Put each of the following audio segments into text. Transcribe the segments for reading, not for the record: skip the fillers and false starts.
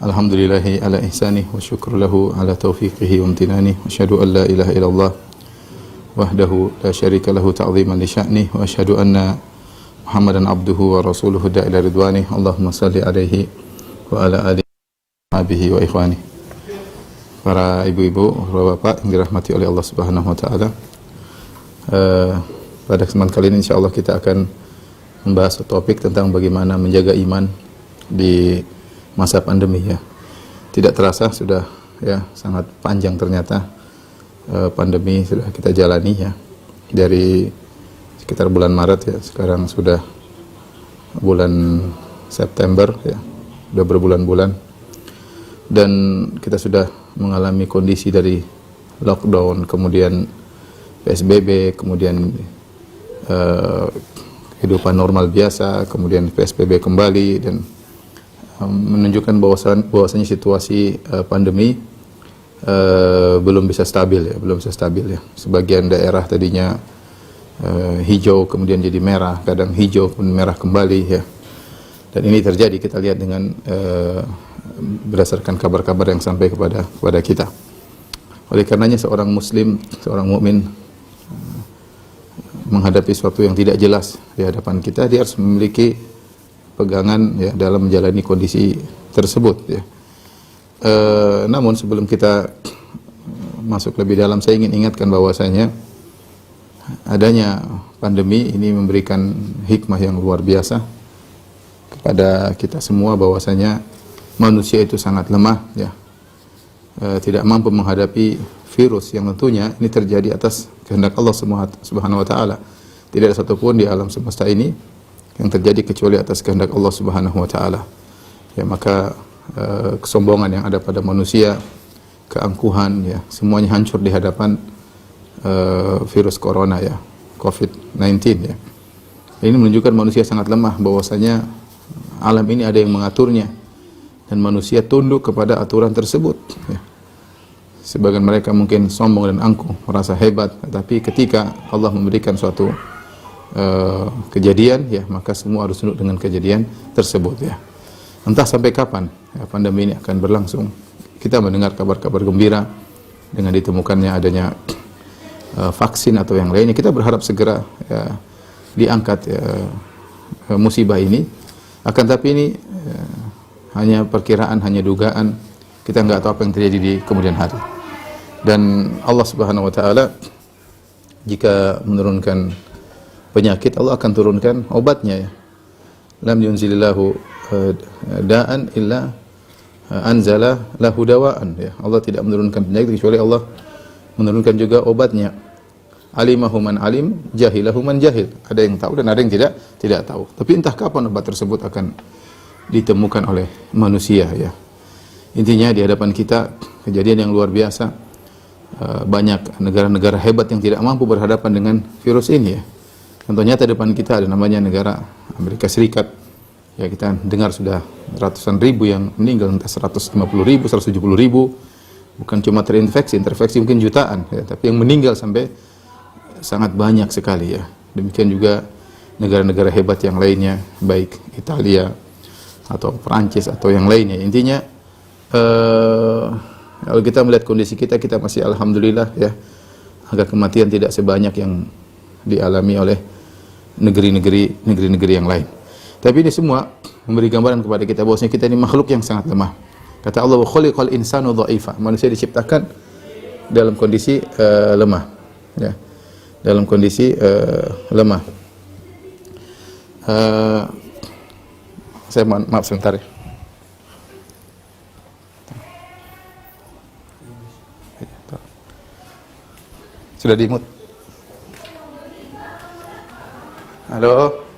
Alhamdulillahi ala ihsanih wa syukru lahu ala taufiqihi wa amtinanih wa asyhadu an la ilaha illallah wahdahu la syarika lahu ta'ziman li sya'nih wa asyhadu anna Muhammadan abduhu wa rasuluhu da'ila ridwanih. Allahumma salli alaihi wa ala alihi wa sahbihi wa ikhwanih. Para ibu-ibu, bapak-bapak yang dirahmati oleh Allah Subhanahu wa taala. Pada kesempatan kali ini insyaallah kita akan membahas topik tentang bagaimana menjaga iman di masa pandemi ya. Tidak terasa sudah ya sangat panjang ternyata pandemi sudah kita jalani ya. Dari sekitar bulan Maret ya, sekarang sudah bulan September ya. Sudah berbulan-bulan dan kita sudah mengalami kondisi dari lockdown, kemudian PSBB, kemudian kehidupan normal biasa, kemudian PSBB kembali dan menunjukkan bahwasanya situasi pandemi belum bisa stabil ya. Sebagian daerah tadinya hijau kemudian jadi merah, kadang hijau kemudian merah kembali ya. Dan ini terjadi kita lihat dengan berdasarkan kabar-kabar yang sampai kepada kita. Oleh karenanya seorang muslim, seorang mukmin menghadapi sesuatu yang tidak jelas di hadapan kita, dia harus memiliki pegangan ya dalam menjalani kondisi tersebut ya. Namun sebelum kita masuk lebih dalam, saya ingin ingatkan bahwasanya adanya pandemi ini memberikan hikmah yang luar biasa kepada kita semua, bahwasanya manusia itu sangat lemah ya, tidak mampu menghadapi virus yang tentunya ini terjadi atas kehendak Allah Subhanahu wa taala. Tidak ada satupun di alam semesta ini yang terjadi kecuali atas kehendak Allah Subhanahu wa taala. Ya, maka kesombongan yang ada pada manusia, keangkuhan ya, semuanya hancur di hadapan virus corona ya, COVID-19 ya. Ini menunjukkan manusia sangat lemah, bahwasanya alam ini ada yang mengaturnya dan manusia tunduk kepada aturan tersebut ya. Sebagian mereka mungkin sombong dan angkuh, merasa hebat, tetapi ketika Allah memberikan suatu kejadian ya, maka semua harus tunduk dengan kejadian tersebut ya. Entah sampai kapan ya, pandemi ini akan berlangsung. Kita mendengar kabar-kabar gembira dengan ditemukannya adanya vaksin atau yang lainnya. Kita berharap segera ya, diangkat ya, musibah ini. Akan tapi ini hanya perkiraan, hanya dugaan. Kita nggak tahu apa yang terjadi di kemudian hari. Dan Allah Subhanahu wa taala jika menurunkan penyakit, Allah akan turunkan obatnya ya. Lam yunzilillahu da'an illa anzala lahu dawaan ya. Allah tidak menurunkan penyakit kecuali Allah menurunkan juga obatnya. Alimahu man alim, jahilahu man jahil. Ada yang tahu dan ada yang tidak tahu. Tapi entah kapan obat tersebut akan ditemukan oleh manusia ya. Intinya di hadapan kita kejadian yang luar biasa. Banyak negara-negara hebat yang tidak mampu berhadapan dengan virus ini ya. Contohnya di depan kita ada namanya negara Amerika Serikat. Ya, kita dengar sudah ratusan ribu yang meninggal, entah 150 ribu, 170 ribu. Bukan cuma terinfeksi mungkin jutaan ya, tapi yang meninggal sampai sangat banyak sekali ya. Demikian juga negara-negara hebat yang lainnya, baik Italia atau Perancis atau yang lainnya. Intinya kalau kita melihat kondisi kita masih alhamdulillah ya, angka kematian tidak sebanyak yang dialami oleh negeri-negeri yang lain. Tapi ini semua memberi gambaran kepada kita bahwasanya kita ini makhluk yang sangat lemah. Kata Allah, wa khuliqal insanu dha'ifa. Manusia diciptakan dalam kondisi lemah ya. Dalam kondisi lemah. Saya maaf sebentar ya. Sudah di-mute. Halo.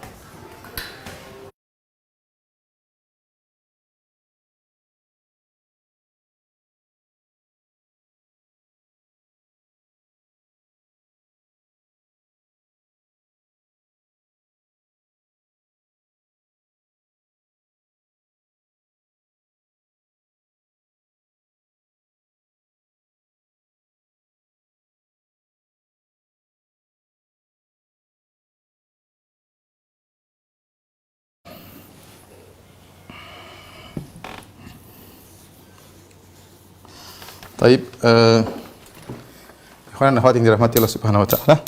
Baik, ikhwan dan akhwat yang dirahmati Allah Subhanahu wa taala.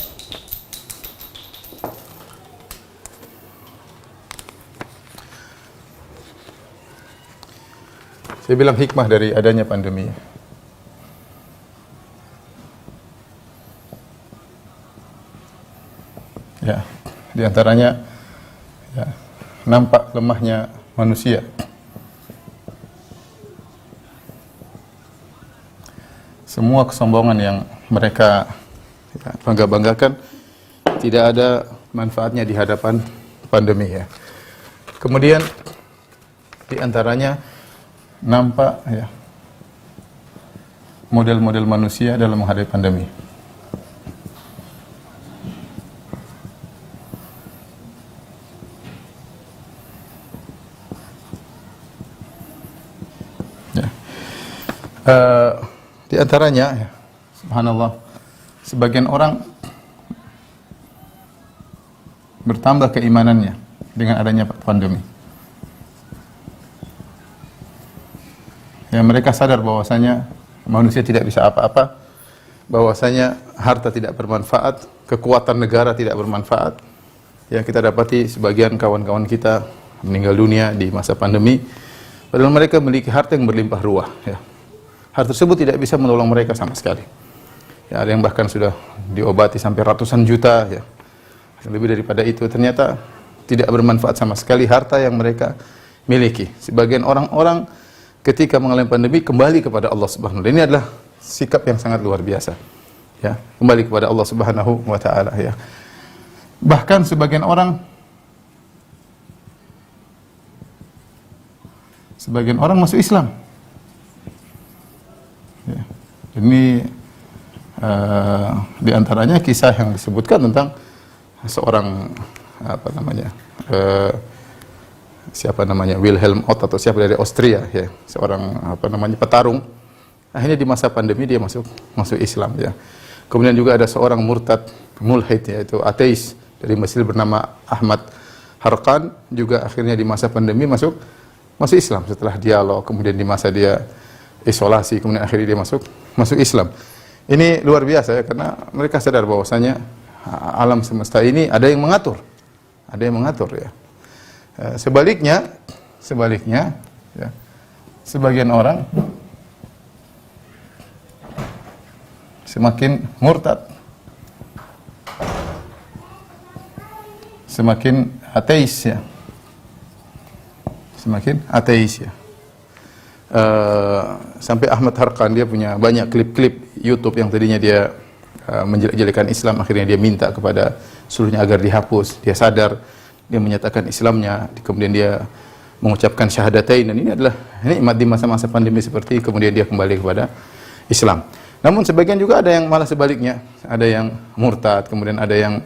Saya bilang hikmah dari adanya pandemi. Ya, di antaranya ya, nampak lemahnya manusia. Semua kesombongan yang mereka ya, bangga-banggakan tidak ada manfaatnya di hadapan pandemi ya. Kemudian di antaranya nampak ya model-model manusia dalam menghadapi pandemi. Ya. Di antaranya ya, subhanallah, sebagian orang bertambah keimanannya dengan adanya pandemi. Ya, mereka sadar bahwasanya manusia tidak bisa apa-apa, bahwasanya harta tidak bermanfaat, kekuatan negara tidak bermanfaat. Ya, kita dapati sebagian kawan-kawan kita meninggal dunia di masa pandemi, padahal mereka memiliki harta yang berlimpah ruah. Ya. Harta tersebut tidak bisa menolong mereka sama sekali. Ya, ada yang bahkan sudah diobati sampai ratusan juta, ya. Lebih daripada itu, ternyata tidak bermanfaat sama sekali harta yang mereka miliki. Sebagian orang-orang ketika mengalami pandemi kembali kepada Allah Subhanahu wa taala. Ini adalah sikap yang sangat luar biasa. Ya, kembali kepada Allah Subhanahu wa taala ya. Bahkan sebagian orang masuk Islam. Ya. Ini di antaranya kisah yang disebutkan tentang seorang Wilhelm Ott atau siapa dari Austria ya, seorang petarung. Akhirnya di masa pandemi dia masuk Islam ya. Kemudian juga ada seorang murtad mulhid yaitu ateis dari Mesir bernama Ahmad Harqan, juga akhirnya di masa pandemi masuk Islam setelah dialog, kemudian di masa dia isolasi, kemudian akhirnya dia masuk Islam. Ini luar biasa ya, karena mereka sadar bahwasanya alam semesta ini ada yang mengatur ya. Sebaliknya ya, sebagian orang semakin murtad, semakin ateis ya. Sampai Ahmad Harqan dia punya banyak klip-klip YouTube yang tadinya dia menjelek-jelekan Islam, akhirnya dia minta kepada seluruhnya agar dihapus. Dia sadar, dia menyatakan Islamnya, kemudian dia mengucapkan syahadatain, dan ini adalah nikmat di masa-masa pandemi seperti, kemudian dia kembali kepada Islam. Namun sebagian juga ada yang malah sebaliknya, ada yang murtad, kemudian ada yang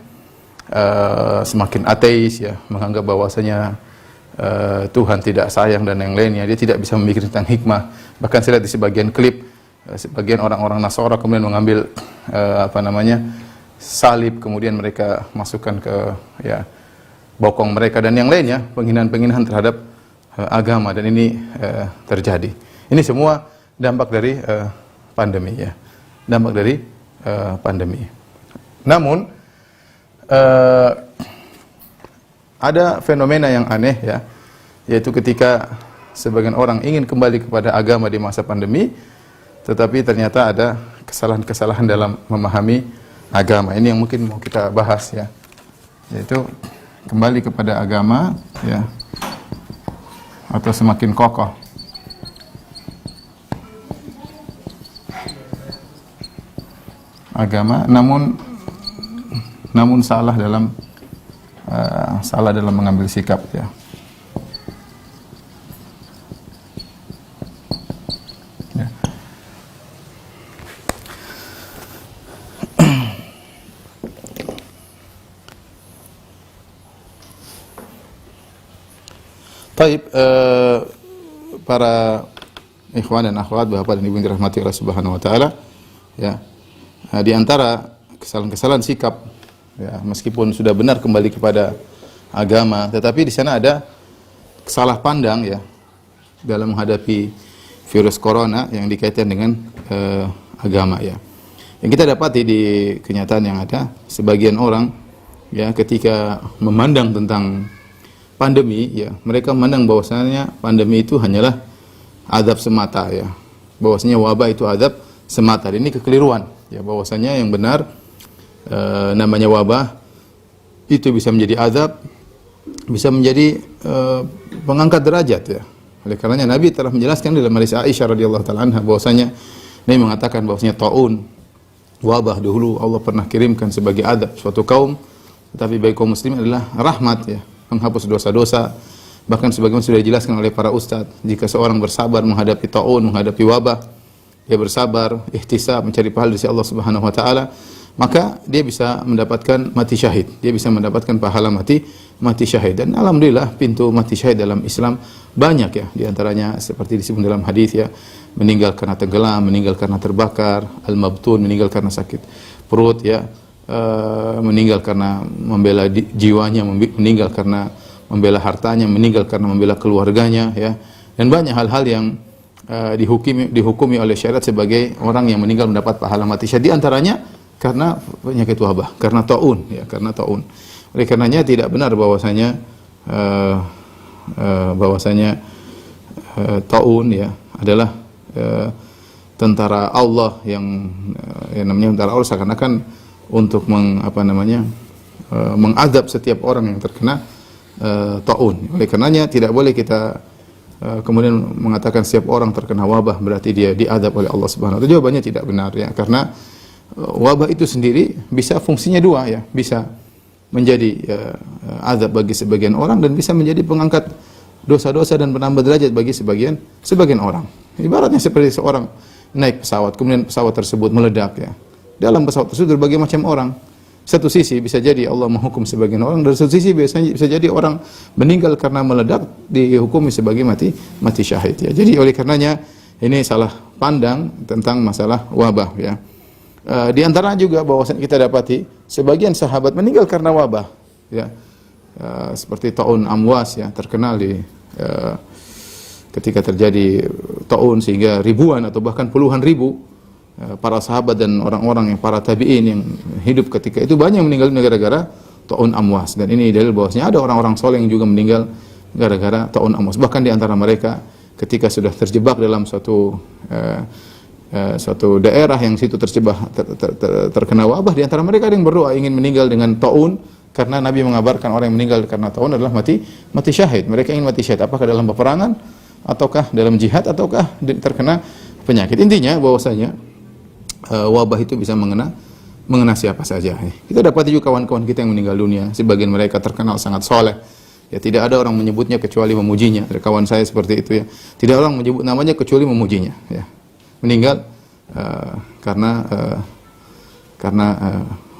semakin ateis ya, menganggap bahwasanya Tuhan tidak sayang dan yang lainnya. Dia tidak bisa memikirkan tentang hikmah. Bahkan saya lihat di sebagian klip, sebagian orang-orang Nasara kemudian mengambil salib, kemudian mereka masukkan ke ya bokong mereka dan yang lainnya, penghinaan-penghinaan terhadap agama, dan ini terjadi. Ini semua dampak dari pandemi ya. Dampak dari pandemi. Namun ada fenomena yang aneh ya, yaitu ketika sebagian orang ingin kembali kepada agama di masa pandemi, tetapi ternyata ada kesalahan-kesalahan dalam memahami agama. Ini yang mungkin mau kita bahas ya, yaitu kembali kepada agama ya, atau semakin kokoh. Agama, namun salah dalam mengambil sikap ya. Ya. Taib, para ikhwan dan akhwat, bapak dan ibu yang dirahmati Allah Subhanahu wa taala ya. Di antara kesalahan-kesalahan sikap ya, meskipun sudah benar kembali kepada agama, tetapi di sana ada salah pandang ya dalam menghadapi virus corona yang dikaitkan dengan agama ya. Yang kita dapati di kenyataan yang ada, sebagian orang ya ketika memandang tentang pandemi ya, mereka memandang bahwasanya pandemi itu hanyalah azab semata ya. Bahwasanya wabah itu azab semata. Ini kekeliruan ya, bahwasanya yang benar namanya wabah itu bisa menjadi azab, bisa menjadi pengangkat derajat ya. Oleh karenanya Nabi telah menjelaskan dalam hadis Aisyah radhiyallahu taala anha bahwasanya Nabi mengatakan bahwasanya taun, wabah dahulu Allah pernah kirimkan sebagai adab suatu kaum, tetapi bagi kaum muslimin adalah rahmat ya, menghapus dosa-dosa. Bahkan sebagaimana sudah dijelaskan oleh para ustadz, jika seorang bersabar menghadapi taun, menghadapi wabah, dia bersabar, ihtisab, mencari pahala dari Allah Subhanahu wa taala, maka dia bisa mendapatkan mati syahid. Dia bisa mendapatkan pahala mati syahid. Dan alhamdulillah pintu mati syahid dalam Islam banyak ya. Di antaranya seperti disebut dalam hadis ya, meninggal karena tenggelam, meninggal karena terbakar, al-mabtun, meninggal karena sakit perut ya, meninggal karena membela jiwanya, meninggal karena membela hartanya, meninggal karena membela keluarganya ya. Dan banyak hal-hal yang dihukumi oleh syariat sebagai orang yang meninggal mendapat pahala mati syahid. Di antaranya karena penyakit wabah, karena taun ya, karena taun. Oleh karenanya tidak benar bahwasanya taun ya adalah tentara Allah yang namanya tentara Allah, seakan-akan untuk mengadab setiap orang yang terkena taun. Oleh karenanya tidak boleh kita kemudian mengatakan setiap orang terkena wabah berarti dia diadab oleh Allah Subhanahu wa taala. Jawabannya tidak benar ya, karena wabah itu sendiri bisa fungsinya dua ya, bisa menjadi azab bagi sebagian orang dan bisa menjadi pengangkat dosa-dosa dan penambah derajat bagi sebagian orang. Ibaratnya seperti seorang naik pesawat, kemudian pesawat tersebut meledak ya. Dalam pesawat tersebut berbagai macam orang. Satu sisi bisa jadi Allah menghukum sebagian orang, dan satu sisi biasanya bisa jadi orang meninggal karena meledak dihukumi sebagai mati syahid ya. Jadi oleh karenanya ini salah pandang tentang masalah wabah ya. Di antara juga bahwasanya kita dapati sebagian sahabat meninggal karena wabah ya. Seperti taun Amwas ya, terkenal ketika terjadi taun sehingga ribuan atau bahkan puluhan ribu para sahabat dan orang-orang yang para tabi'in yang hidup ketika itu banyak meninggal gara-gara taun Amwas. Dan ini dalil bahwasanya ada orang-orang soleh yang juga meninggal gara-gara taun Amwas. Bahkan di antara mereka ketika sudah terjebak dalam suatu daerah yang situ terkena wabah, di antara mereka ada yang berdoa ingin meninggal dengan taun, karena Nabi mengabarkan orang yang meninggal karena taun adalah mati syahid. Mereka ingin mati syahid apakah dalam peperangan ataukah dalam jihad ataukah terkena penyakit. Intinya bahwasanya wabah itu bisa mengena siapa saja. Kita dapati juga kawan-kawan kita yang meninggal dunia, sebagian mereka terkenal sangat soleh. Ya, tidak ada orang menyebutnya kecuali memujinya. Ada kawan saya seperti itu ya. Tidak ada orang menyebut namanya kecuali memujinya ya. Meninggal karena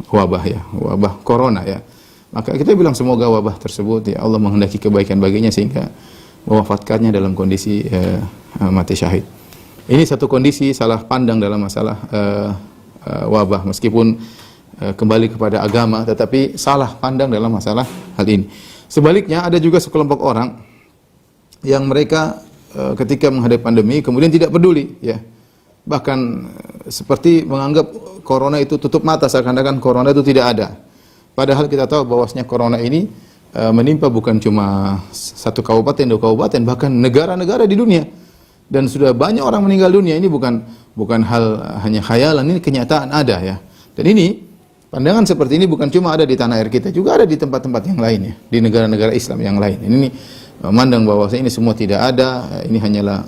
wabah ya, wabah corona ya. Maka kita bilang semoga wabah tersebut ya Allah menghendaki kebaikan baginya sehingga mewafatkannya dalam kondisi mati syahid. Ini satu kondisi salah pandang dalam masalah wabah, meskipun kembali kepada agama, tetapi salah pandang dalam masalah hal ini. Sebaliknya ada juga sekelompok orang yang mereka ketika menghadapi pandemi kemudian tidak peduli ya. Bahkan seperti menganggap corona itu tutup mata, seakan-akan corona itu tidak ada. Padahal kita tahu bahwasanya corona ini menimpa bukan cuma satu kabupaten, dua kabupaten, bahkan negara-negara di dunia. Dan sudah banyak orang meninggal dunia. Ini bukan hal hanya khayalan, ini kenyataan ada ya. Dan ini pandangan seperti ini bukan cuma ada di tanah air kita, juga ada di tempat-tempat yang lain ya, di negara-negara Islam yang lain. Ini memandang bahwasanya ini semua tidak ada, ini hanyalah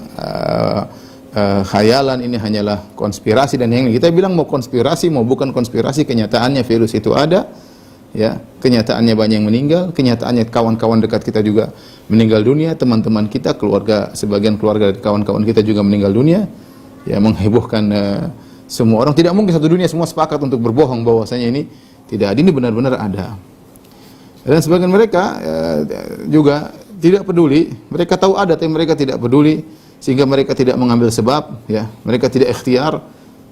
khayalan, ini hanyalah konspirasi dan yang kita bilang mau konspirasi mau bukan konspirasi, kenyataannya virus itu ada ya, kenyataannya banyak yang meninggal, kenyataannya kawan-kawan dekat kita juga meninggal dunia, teman-teman kita, keluarga, sebagian keluarga dan kawan-kawan kita juga meninggal dunia ya, menghebohkan semua orang. Tidak mungkin satu dunia semua sepakat untuk berbohong bahwasanya ini tidak ada, ini benar-benar ada. Dan sebagian mereka juga tidak peduli, mereka tahu ada tapi mereka tidak peduli, sehingga mereka tidak mengambil sebab ya, mereka tidak ikhtiar,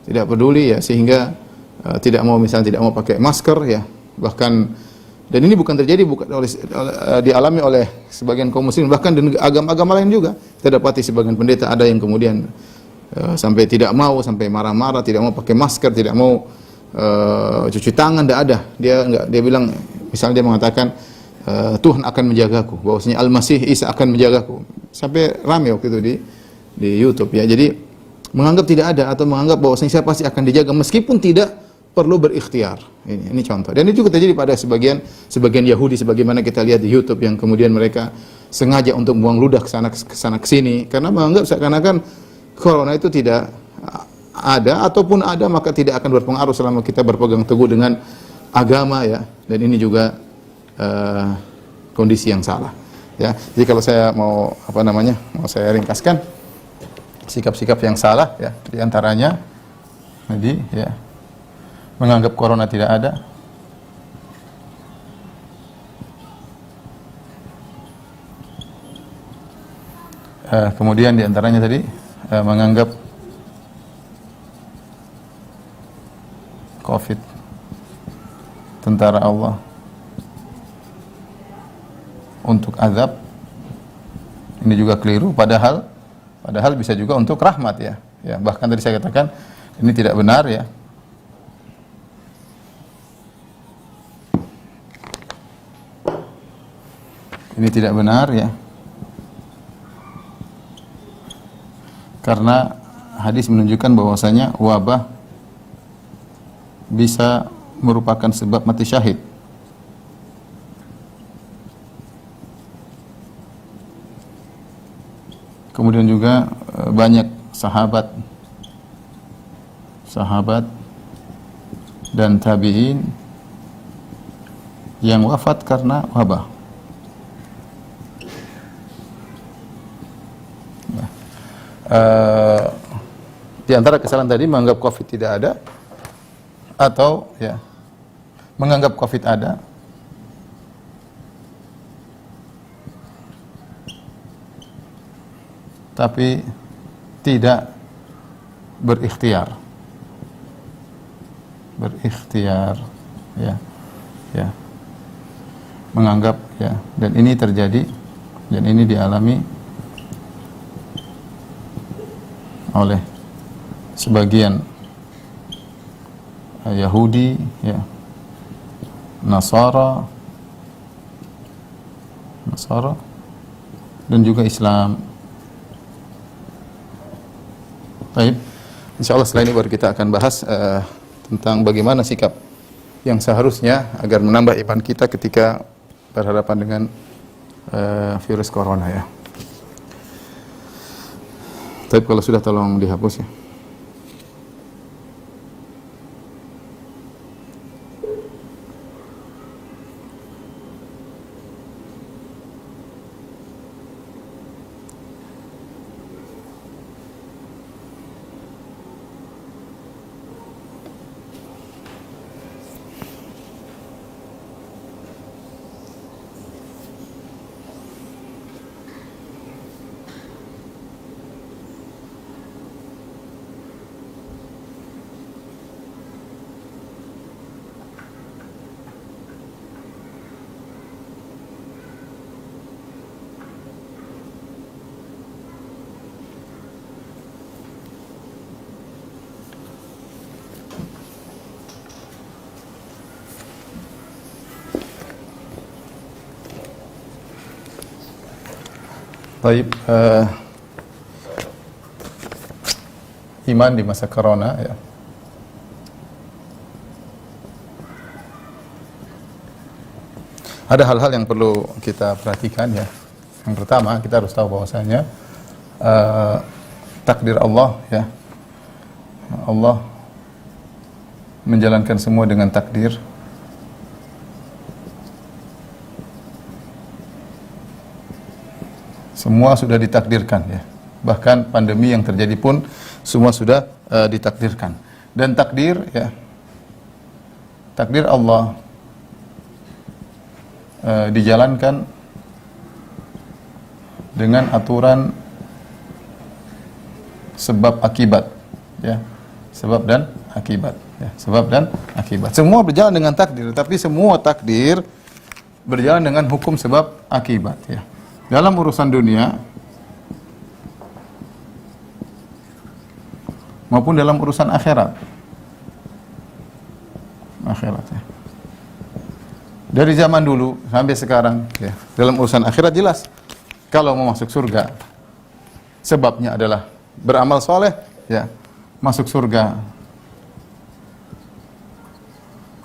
tidak peduli ya, sehingga tidak mau, misalnya tidak mau pakai masker ya, bahkan, dan ini bukan terjadi dialami oleh sebagian kaum muslim, bahkan di agama-agama lain juga. Kita dapati sebagian pendeta ada yang kemudian sampai tidak mau, sampai marah-marah, tidak mau pakai masker, tidak mau cuci tangan, tidak ada. Dia bilang, misalnya dia mengatakan Tuhan akan menjagaku, bahwasanya Al-Masih Isa akan menjagaku. Sampai ramai waktu itu di YouTube ya. Jadi menganggap tidak ada atau menganggap bahwasanya saya pasti akan dijaga meskipun tidak perlu berikhtiar. Ini contoh. Dan itu juga terjadi pada sebagian Yahudi, sebagaimana kita lihat di YouTube, yang kemudian mereka sengaja untuk buang ludah ke sana ke sini karena menganggap seakan-akan corona itu tidak ada, ataupun ada maka tidak akan berpengaruh selama kita berpegang teguh dengan agama ya. Dan ini juga kondisi yang salah ya. Jadi kalau saya mau saya ringkaskan sikap-sikap yang salah ya, di antaranya jadi ya, menganggap corona tidak ada, kemudian di antaranya tadi menganggap COVID tentara Allah untuk azab. Ini juga keliru, padahal bisa juga untuk rahmat ya. Ya, bahkan tadi saya katakan ini tidak benar ya. Ini tidak benar ya. Karena hadis menunjukkan bahwasanya wabah bisa merupakan sebab mati syahid. Kemudian juga banyak sahabat dan tabi'in yang wafat karena wabah. Di antara kesalahan tadi menganggap COVID tidak ada, atau ya menganggap COVID ada tapi tidak berikhtiar ya, menganggap ya. Dan ini terjadi, dan ini dialami oleh sebagian Yahudi ya, Nasara dan juga Islam. Baik, insyaallah setelah ini baru kita akan bahas tentang bagaimana sikap yang seharusnya agar menambah iman kita ketika berhadapan dengan virus corona ya. Tapi kalau sudah tolong dihapus ya. Baik, iman di masa corona ya. Ada hal-hal yang perlu kita perhatikan ya. Yang pertama, kita harus tahu bahwasanya takdir Allah ya. Allah menjalankan semua dengan takdir. Semua sudah ditakdirkan ya. Bahkan pandemi yang terjadi pun semua sudah ditakdirkan. Dan takdir ya, takdir Allah dijalankan dengan aturan sebab akibat ya. Sebab dan akibat ya. Sebab dan akibat. Semua berjalan dengan takdir, tapi semua takdir berjalan dengan hukum sebab akibat ya. Dalam urusan dunia maupun dalam urusan akhirat. Akhirat ya. Dari zaman dulu sampai sekarang ya, dalam urusan akhirat jelas. Kalau mau masuk surga, sebabnya adalah beramal soleh, ya, masuk surga.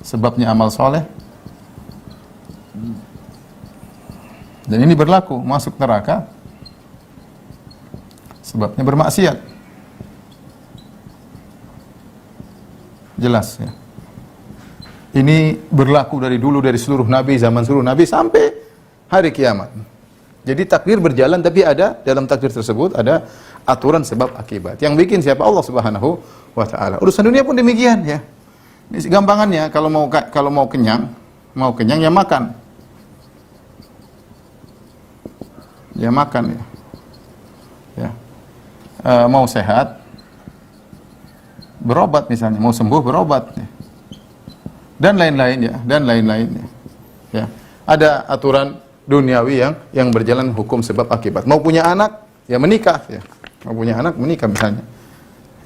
Sebabnya amal soleh. Dan ini berlaku, masuk neraka sebabnya bermaksiat. Jelas ya. Ini berlaku dari dulu, dari seluruh nabi, zaman seluruh nabi sampai hari kiamat. Jadi takdir berjalan, tapi ada dalam takdir tersebut ada aturan sebab akibat. Yang bikin siapa? Allah Subhanahu wa taala. Urusan dunia pun demikian ya. Ini gampangannya, kalau mau kenyang ya makan. Ya makan ya. Ya. Mau sehat berobat misalnya, mau sembuh berobat ya. Dan lain-lain ya, dan lain-lain ya. Ya. Ada aturan duniawi yang berjalan hukum sebab akibat. Mau punya anak, ya menikah ya. Mau punya anak menikah misalnya.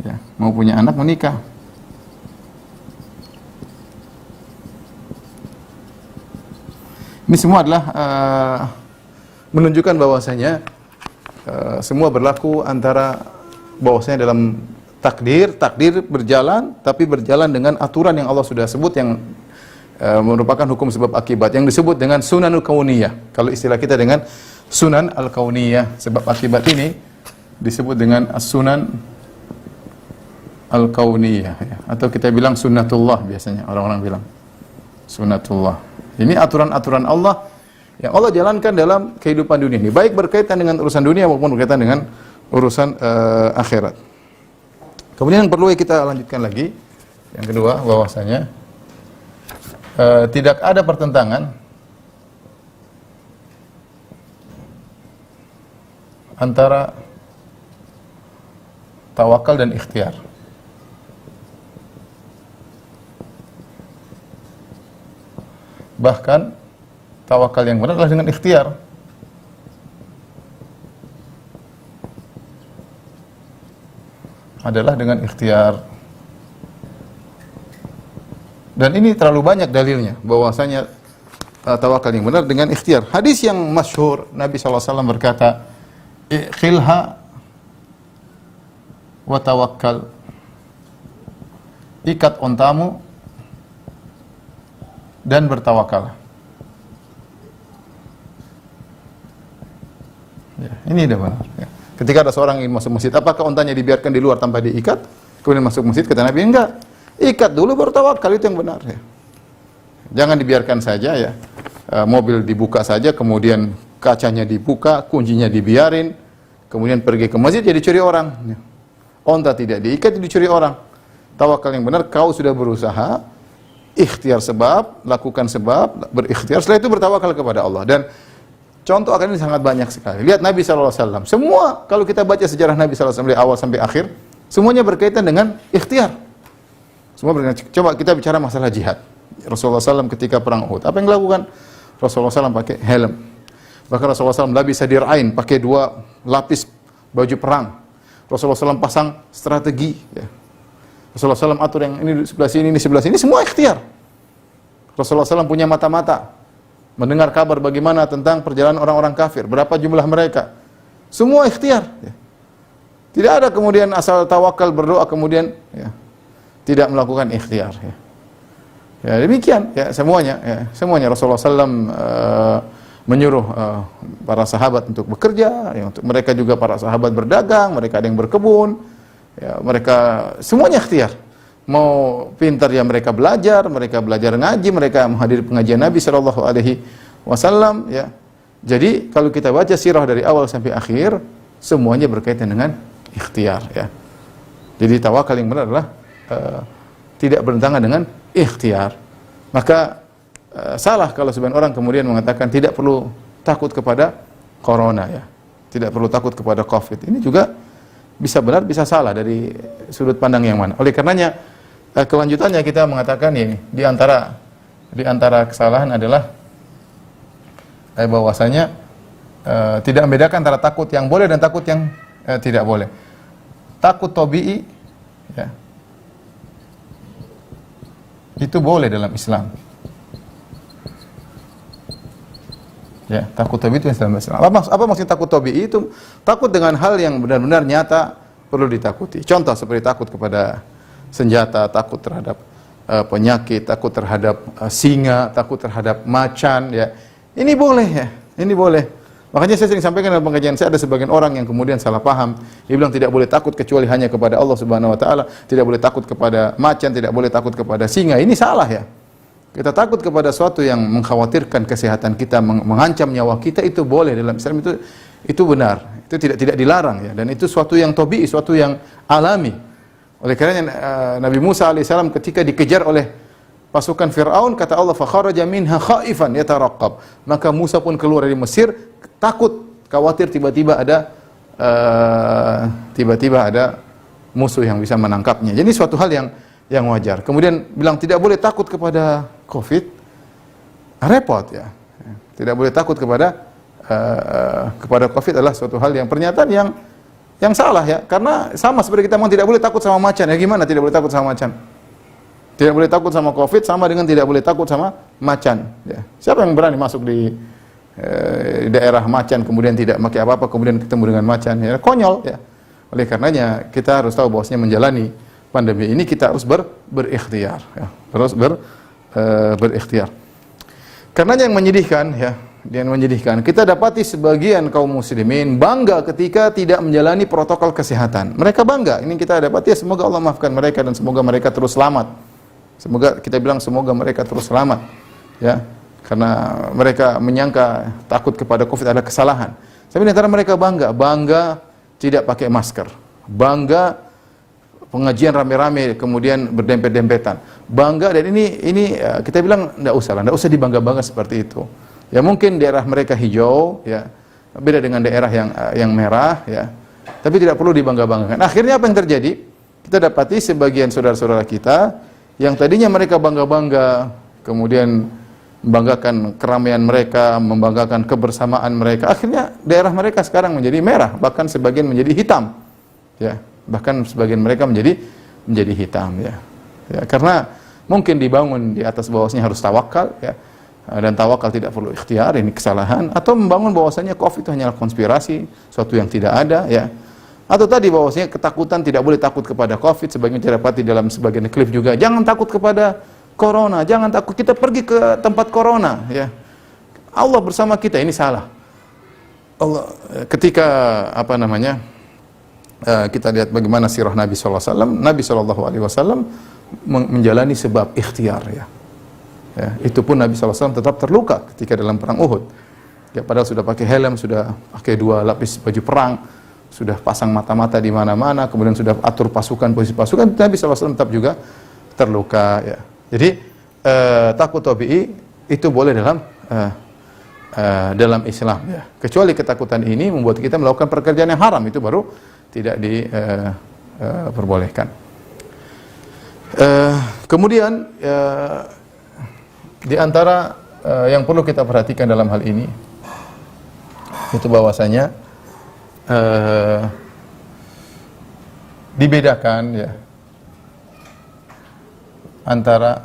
Ya, mau punya anak menikah. Ini semua adalah menunjukkan bahwasanya semua berlaku antara bahwasanya dalam takdir berjalan, tapi berjalan dengan aturan yang Allah sudah sebut yang merupakan hukum sebab akibat yang disebut dengan sunanul kauniyah. Kalau istilah kita dengan sunan al-kauniyah, sebab akibat ini disebut dengan as-sunan al-kauniyah ya. Atau kita bilang sunnatullah, biasanya orang-orang bilang sunnatullah. Ini aturan-aturan Allah yang Allah jalankan dalam kehidupan dunia ini, baik berkaitan dengan urusan dunia maupun berkaitan dengan urusan akhirat. Kemudian yang perlu kita lanjutkan lagi, yang kedua, bahwasanya tidak ada pertentangan antara tawakal dan ikhtiar. Bahkan tawakal yang benar adalah dengan ikhtiar. Adalah dengan ikhtiar. Dan ini terlalu banyak dalilnya bahwasanya tawakal yang benar dengan ikhtiar. Hadis yang masyhur, Nabi SAW berkata, "Ikhilha wa tawakkal." Ikat ontamu dan bertawakal. Ya, ini dah benar. Ya. Ketika ada seorang ingin masuk masjid, apakah ontanya dibiarkan di luar tanpa diikat, kemudian masuk masjid? Kata Nabi, enggak. Ikat dulu baru tawakal, itu yang benar. Ya. Jangan dibiarkan saja ya. Mobil dibuka saja, kemudian kacanya dibuka, kuncinya dibiarin, kemudian pergi ke masjid jadi dicuri orang. Ya. Onta tidak diikat, dicuri orang. Tawakal yang benar, kau sudah berusaha, ikhtiar sebab, lakukan sebab, berikhtiar, setelah itu bertawakal kepada Allah. Dan contoh akan ini sangat banyak sekali. Lihat Nabi SAW. Semua, kalau kita baca sejarah Nabi SAW dari awal sampai akhir, semuanya berkaitan dengan ikhtiar. Semua berkaitan. Coba kita bicara masalah jihad. Rasulullah SAW ketika perang Uhud, apa yang dilakukan? Rasulullah SAW pakai helm. Bahkan Rasulullah SAW labis sadir'ain, pakai 2 lapis baju perang. Rasulullah SAW pasang strategi. Ya. Rasulullah SAW atur yang ini sebelah sini, ini sebelah sini, semua ikhtiar. Rasulullah SAW punya mata-mata, mendengar kabar bagaimana tentang perjalanan orang-orang kafir, berapa jumlah mereka. Semua ikhtiar. Ya. Tidak ada kemudian asal tawakal berdoa kemudian ya, tidak melakukan ikhtiar. Ya. Ya, demikian ya semuanya. Ya. Semuanya Rasulullah SAW menyuruh para sahabat untuk bekerja, ya, untuk mereka juga para sahabat berdagang, mereka ada yang berkebun, ya, mereka semuanya ikhtiar. Mau pintar ya mereka belajar ngaji, mereka menghadiri pengajian Nabi sallallahu alaihi wasallam ya. Jadi kalau kita baca sirah dari awal sampai akhir, semuanya berkaitan dengan ikhtiar ya. Jadi tawakal yang benar adalah tidak bertentangan dengan ikhtiar. Maka salah kalau sebagian orang kemudian mengatakan tidak perlu takut kepada corona ya. Tidak perlu takut kepada Covid. Ini juga bisa benar, bisa salah dari sudut pandang yang mana. Oleh karenanya kelanjutannya kita mengatakan ini di antara kesalahan adalah bahwasanya tidak membedakan antara takut yang boleh dan takut yang tidak boleh. Takut tabii ya, itu boleh dalam Islam. Ya, takut tabii itu dalam Islam. Apa maksud takut tabii itu? Takut dengan hal yang benar-benar nyata perlu ditakuti. Contoh seperti takut kepada senjata, takut terhadap penyakit, takut terhadap singa, takut terhadap macan, ya. Ini boleh ya, ini boleh. Makanya saya sering sampaikan dalam pengajian saya, ada sebagian orang yang kemudian salah paham. Dia bilang tidak boleh takut kecuali hanya kepada Allah Subhanahu wa taala, tidak boleh takut kepada macan, tidak boleh takut kepada singa. Ini salah ya. Kita takut kepada sesuatu yang mengkhawatirkan kesehatan kita, mengancam nyawa kita, itu boleh dalam Islam, itu benar. Itu tidak dilarang ya, dan itu suatu yang tabii, suatu yang alami. Oleh karenanya Nabi Musa alaihissalam ketika dikejar oleh pasukan Fir'aun, kata Allah, fa kharaja minha khaifan yataraqqab. Maka Musa pun keluar dari Mesir takut, khawatir tiba-tiba ada musuh yang bisa menangkapnya. Jadi suatu hal yang wajar. Kemudian bilang tidak boleh takut kepada COVID, repot ya. Tidak boleh takut kepada COVID adalah suatu hal yang pernyataan yang salah ya. Karena sama seperti kita mau tidak boleh takut sama macan. Ya gimana tidak boleh takut sama macan? Tidak boleh takut sama COVID sama dengan tidak boleh takut sama macan. Ya. Siapa yang berani masuk di daerah macan kemudian tidak pakai apa-apa kemudian ketemu dengan macan? Ya konyol ya. Oleh karenanya kita harus tahu bahwasanya menjalani pandemi ini kita harus berikhtiar ya. Terus berikhtiar. Karena yang menyedihkan ya, kita dapati sebagian kaum muslimin bangga ketika tidak menjalani protokol kesehatan. Mereka bangga. Ini kita dapati ya, semoga Allah maafkan mereka dan semoga mereka terus selamat. Semoga kita bilang semoga mereka terus selamat. Ya. Karena mereka menyangka takut kepada Covid adalah kesalahan. Tapi di antara mereka bangga tidak pakai masker. Bangga pengajian rame-rame kemudian berdempet-dempetan. Bangga, dan ini kita bilang enggak usah dibangga-bangga seperti itu. Ya mungkin daerah mereka hijau ya, beda dengan daerah yang merah ya. Tapi tidak perlu dibangga-banggakan. Akhirnya apa yang terjadi? Kita dapati sebagian saudara-saudara kita yang tadinya mereka bangga-bangga, kemudian membanggakan keramaian mereka, membanggakan kebersamaan mereka, akhirnya daerah mereka sekarang menjadi merah, bahkan sebagian menjadi hitam. Ya. Bahkan sebagian mereka menjadi hitam ya. Ya, karena mungkin dibangun di atas bahwasanya harus tawakal ya. Dan tawakal tidak perlu ikhtiar, ini kesalahan, atau membangun bahwasanya Covid itu hanyalah konspirasi, suatu yang tidak ada ya. Atau tadi bahwasanya ketakutan, tidak boleh takut kepada Covid, sebagian kita dapati dalam sebagian klip juga, jangan takut kepada corona, jangan takut kita pergi ke tempat corona ya. Allah bersama kita, ini salah. Allah ketika kita lihat bagaimana sirah Nabi sallallahu alaihi wasallam. Nabi sallallahu alaihi wasallam menjalani sebab ikhtiar ya. Ya, itu pun Nabi sallallahu alaihi wasallam tetap terluka ketika dalam perang Uhud. Ya, padahal sudah pakai helm, sudah pakai 2 lapis baju perang, sudah pasang mata-mata di mana-mana, kemudian sudah atur pasukan, posisi pasukan, Nabi sallallahu alaihi wasallam tetap juga terluka ya. Jadi takut tabii itu boleh dalam Islam ya. Kecuali ketakutan ini membuat kita melakukan pekerjaan yang haram, itu baru tidak diperbolehkan. Kemudian di antara yang perlu kita perhatikan dalam hal ini itu bahwasanya dibedakan ya antara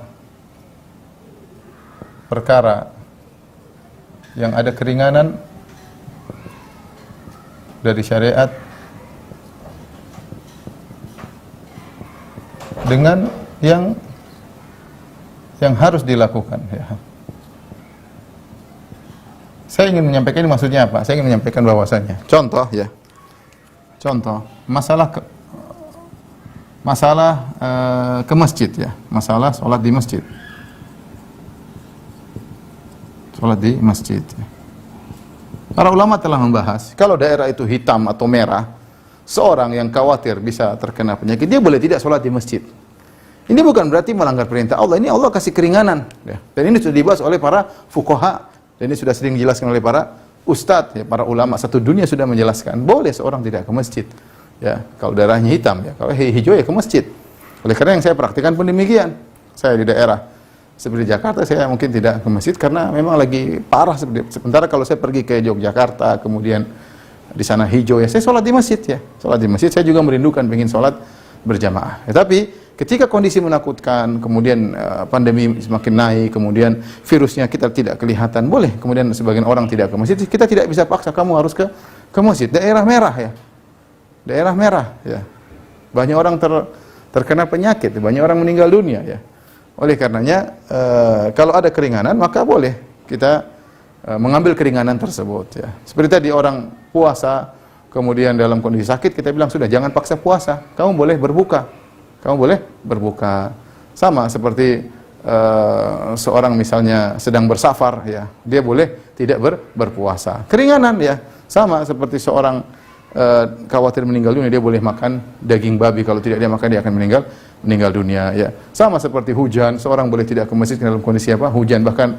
perkara yang ada keringanan dari syariat dengan yang harus dilakukan ya. Saya ingin menyampaikan ini maksudnya apa? Saya ingin menyampaikan bahwasanya contoh masalah ke masjid ya, masalah sholat di masjid. Sholat di masjid. Para ulama telah membahas kalau daerah itu hitam atau merah, seorang yang khawatir bisa terkena penyakit, dia boleh tidak sholat di masjid. Ini bukan berarti melanggar perintah Allah. Ini Allah kasih keringanan. Ya. Dan ini sudah dibahas oleh para fuqaha. Dan ini sudah sering dijelaskan oleh para ustadz, ya, para ulama satu dunia sudah menjelaskan. Boleh seorang tidak ke masjid. Ya, kalau darahnya hitam, ya. Kalau hijau ya ke masjid. Oleh karena yang saya praktikkan pun demikian. Saya di daerah seperti Jakarta, saya mungkin tidak ke masjid karena memang lagi parah. Sementara kalau saya pergi ke Yogyakarta, kemudian di sana hijau ya, saya sholat di masjid ya. Sholat di masjid, saya juga merindukan pengen sholat berjamaah. Tapi ketika kondisi menakutkan, kemudian pandemi semakin naik, kemudian virusnya kita tidak kelihatan, boleh. Kemudian sebagian orang tidak ke masjid, kita tidak bisa paksa kamu harus ke masjid. Daerah merah ya, daerah merah ya. Banyak orang terkena penyakit, banyak orang meninggal dunia ya. Oleh karenanya kalau ada keringanan maka boleh kita mengambil keringanan tersebut ya. Seperti tadi orang puasa kemudian dalam kondisi sakit, kita bilang sudah jangan paksa puasa, kamu boleh berbuka. Kamu boleh berbuka. Sama seperti seorang misalnya sedang bersafar ya, dia boleh tidak berpuasa. Keringanan ya. Sama seperti seorang khawatir meninggal dunia, dia boleh makan daging babi, kalau tidak dia makan dia akan meninggal dunia ya. Sama seperti hujan, seorang boleh tidak ke masjid dalam kondisi apa? Hujan, bahkan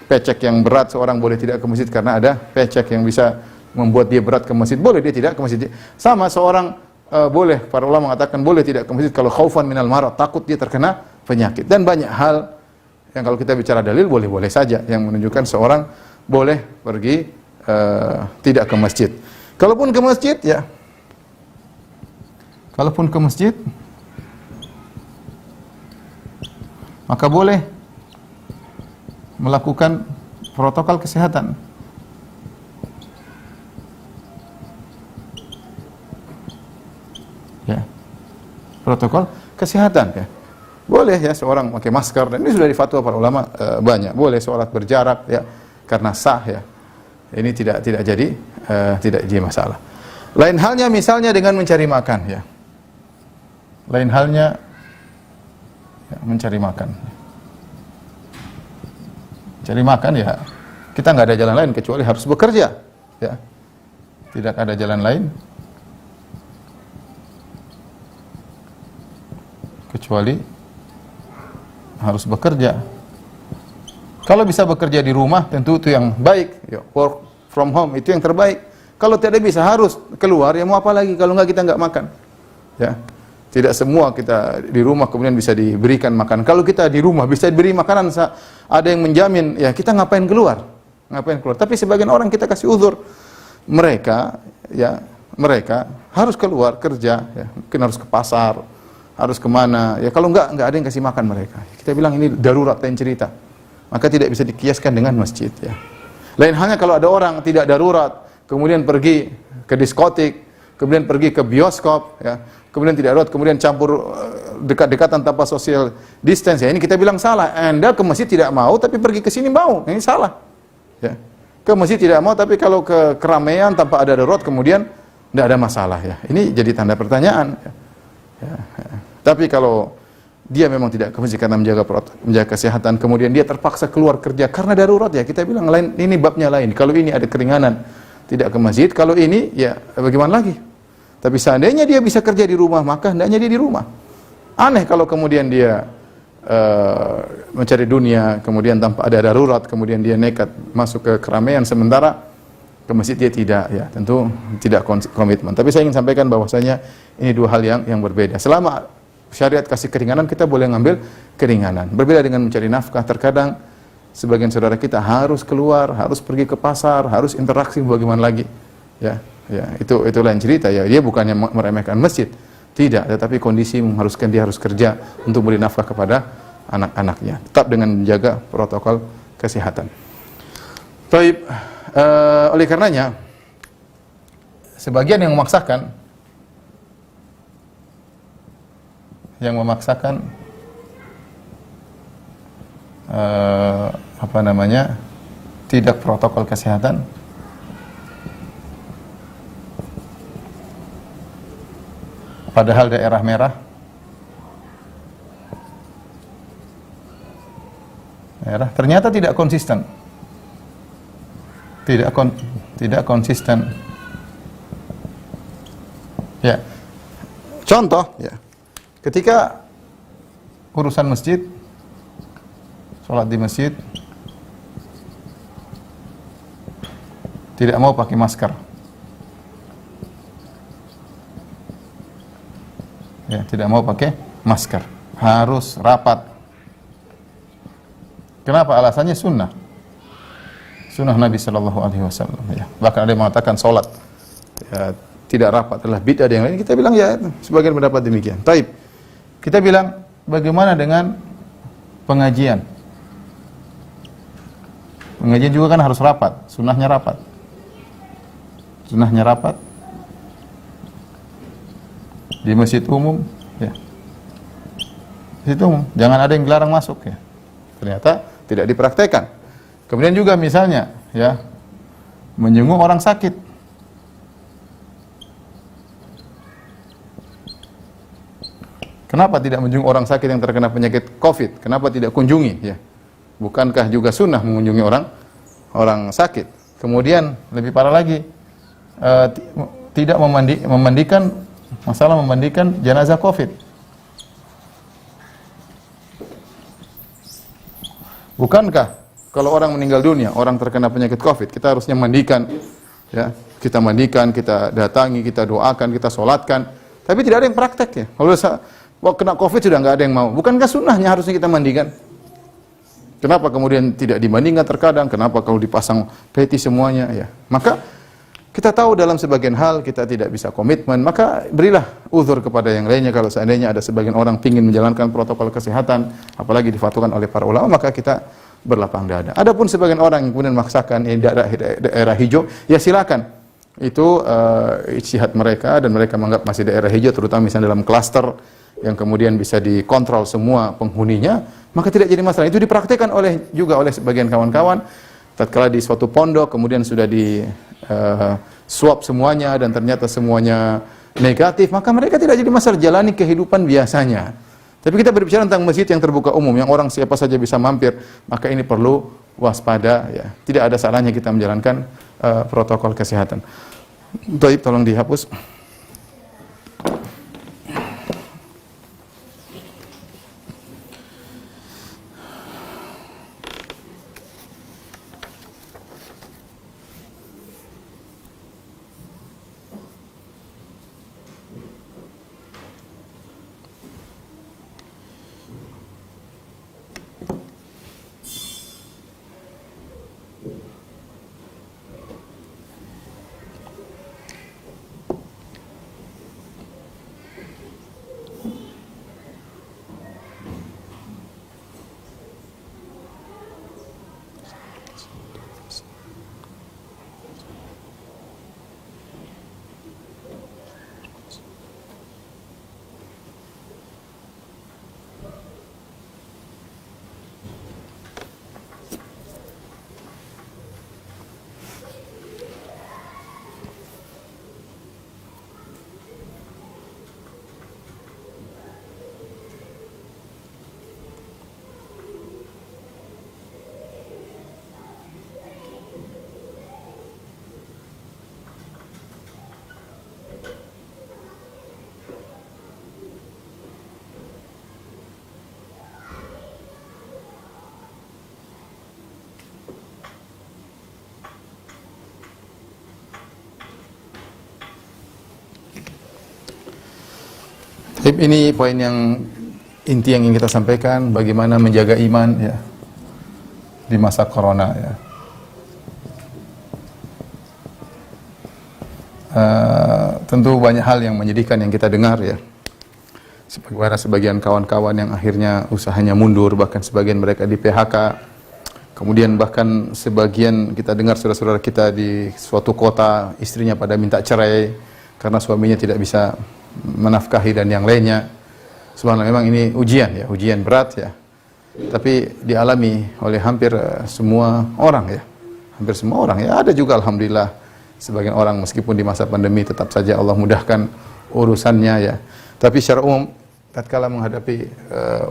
pecek yang berat seorang boleh tidak ke masjid karena ada pecek yang bisa membuat dia berat ke masjid, boleh dia tidak ke masjid. Sama seorang boleh, para ulama mengatakan boleh tidak ke masjid kalau khaufan minal marad, takut dia terkena penyakit. Dan banyak hal yang kalau kita bicara dalil boleh-boleh saja yang menunjukkan seorang boleh pergi tidak ke masjid. Kalaupun ke masjid ya, kalaupun ke masjid maka boleh melakukan protokol kesehatan. Ya. Protokol kesehatan ya. Boleh ya seorang pakai masker, dan ini sudah difatwa para ulama banyak. Boleh sholat berjarak ya karena sah ya. Ini tidak jadi masalah. Lain halnya misalnya dengan mencari makan ya. Lain halnya ya, mencari makan. Cari makan ya, kita nggak ada jalan lain kecuali harus bekerja ya. Tidak ada jalan lain kecuali harus bekerja. Kalau bisa bekerja di rumah tentu itu yang baik ya. Work from home itu yang terbaik. Kalau tidak bisa harus keluar, ya mau apa lagi kalau nggak kita nggak makan ya. Tidak semua kita di rumah kemudian bisa diberikan makan. Kalau kita di rumah bisa diberi makanan, ada yang menjamin, ya kita ngapain keluar? Ngapain keluar? Tapi sebagian orang kita kasih uzur. Mereka harus keluar kerja, ya. Mungkin harus ke pasar, harus kemana. Ya kalau nggak ada yang kasih makan mereka. Kita bilang ini darurat, lain cerita. Maka tidak bisa dikiaskan dengan masjid. Ya. Lain halnya kalau ada orang tidak darurat, kemudian pergi ke diskotik, kemudian pergi ke bioskop, ya. Kemudian tidak darurat, kemudian campur dekat-dekatan tanpa social distance. Ya, ini kita bilang salah. Anda ke masjid tidak mau, tapi pergi ke sini mau. Ini salah. Ya. Ke masjid tidak mau, tapi kalau ke keramaian tanpa ada darurat, kemudian tidak ada masalah. Ya. Ini jadi tanda pertanyaan. Ya. Tapi kalau dia memang tidak ke masjid karena menjaga kesehatan, kemudian dia terpaksa keluar kerja karena darurat, ya kita bilang lain. Ini babnya lain. Kalau ini ada keringanan, tidak ke masjid. Kalau ini, ya bagaimana lagi? Tapi seandainya dia bisa kerja di rumah, maka hendaknya dia di rumah. Aneh kalau kemudian dia mencari dunia, kemudian tanpa ada darurat, kemudian dia nekat masuk ke keramaian, sementara ke masjid dia tidak, ya tentu tidak komitmen. Tapi saya ingin sampaikan bahwasanya ini dua hal yang berbeda. Selama syariat kasih keringanan, kita boleh ngambil keringanan. Berbeda dengan mencari nafkah. Terkadang sebagian saudara kita harus keluar, harus pergi ke pasar, harus interaksi, bagaimana lagi, ya. Ya, itu lain cerita ya. Dia bukannya meremehkan masjid, tidak, tetapi kondisi mengharuskan dia harus kerja untuk beri nafkah kepada anak-anaknya, tetap dengan menjaga protokol kesehatan. Baik, oleh karenanya sebagian yang memaksakan tidak protokol kesehatan, padahal daerah merah, ternyata tidak konsisten, tidak konsisten. Ya, contoh, ya, ketika urusan masjid, sholat di masjid, tidak mau pakai masker. Ya, tidak mau pakai masker, harus rapat. Kenapa? Alasannya sunnah Nabi Sallallahu Alaihi Wasallam. Ya. Bahkan ada yang mengatakan sholat, ya, tidak rapat adalah bid'ah dan yang lain, kita bilang ya sebagian pendapat demikian. Taib. Kita bilang bagaimana dengan pengajian? Pengajian juga kan harus rapat, sunnahnya rapat. Sunnahnya rapat di masjid umum, ya. Masjid umum, jangan ada yang dilarang masuk, ya. Ternyata tidak dipraktekkan. Kemudian juga misalnya, ya, menjenguk orang sakit. Kenapa tidak menjenguk orang sakit yang terkena penyakit COVID? Kenapa tidak kunjungi, ya? Bukankah juga sunnah mengunjungi orang sakit? Kemudian lebih parah lagi, tidak memandikan jenazah COVID. Bukankah kalau orang meninggal dunia, orang terkena penyakit COVID, kita harusnya mandikan, ya, kita mandikan, kita datangi, kita doakan, kita solatkan. Tapi tidak ada yang praktek, ya. Kalau kena COVID sudah nggak ada yang mau. Bukankah sunnahnya harusnya kita mandikan? Kenapa kemudian tidak dibandingkan terkadang? Kenapa kalau dipasang peti semuanya? Ya, maka kita tahu dalam sebagian hal kita tidak bisa komitmen, maka berilah uzur kepada yang lainnya. Kalau seandainya ada sebagian orang ingin menjalankan protokol kesehatan, apalagi difatwakan oleh para ulama, maka kita berlapang dada. Adapun sebagian orang yang kemudian memaksakan ini daerah hijau, ya silakan. Itu ijtihad mereka dan mereka menganggap masih daerah hijau, terutama misalnya dalam klaster yang kemudian bisa dikontrol semua penghuninya, maka tidak jadi masalah. Itu dipraktikkan juga oleh sebagian kawan-kawan tatkala di suatu pondok kemudian sudah di swab semuanya dan ternyata semuanya negatif, maka mereka tidak jadi masalah, jalani kehidupan biasanya. Tapi kita berbicara tentang masjid yang terbuka umum, yang orang siapa saja bisa mampir, maka ini perlu waspada, ya. Tidak ada salahnya kita menjalankan protokol kesehatan. Baik, tolong dihapus. Ini poin yang inti yang ingin kita sampaikan, bagaimana menjaga iman, ya, di masa corona, ya. Tentu banyak hal yang menyedihkan yang kita dengar, ya. Sebagian kawan-kawan yang akhirnya usahanya mundur, bahkan sebagian mereka di PHK. Kemudian bahkan sebagian kita dengar saudara-saudara kita di suatu kota, istrinya pada minta cerai karena suaminya tidak bisa menafkahi dan yang lainnya. Subhanallah, memang ini ujian, ya, ujian berat, ya. Tapi dialami oleh hampir semua orang, ya. Hampir semua orang, ya. Ada juga alhamdulillah sebagian orang meskipun di masa pandemi tetap saja Allah mudahkan urusannya, ya. Tapi secara umum tatkala menghadapi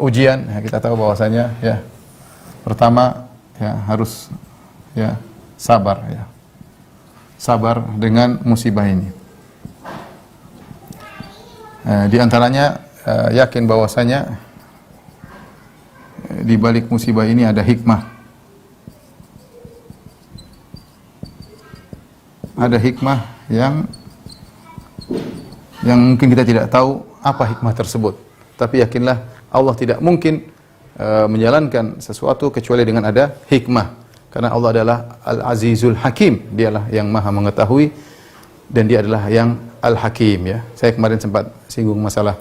ujian, ya, kita tahu bahwasanya, ya, pertama, ya, harus, ya, sabar, ya. Sabar dengan musibah ini. Di antaranya yakin bahwasanya di balik musibah ini ada hikmah. Ada hikmah yang mungkin kita tidak tahu apa hikmah tersebut. Tapi yakinlah Allah tidak mungkin menjalankan sesuatu kecuali dengan ada hikmah. Karena Allah adalah Al-Azizul Hakim, dialah yang maha mengetahui dan dia adalah yang Al-Hakim ya. Saya kemarin sempat singgung masalah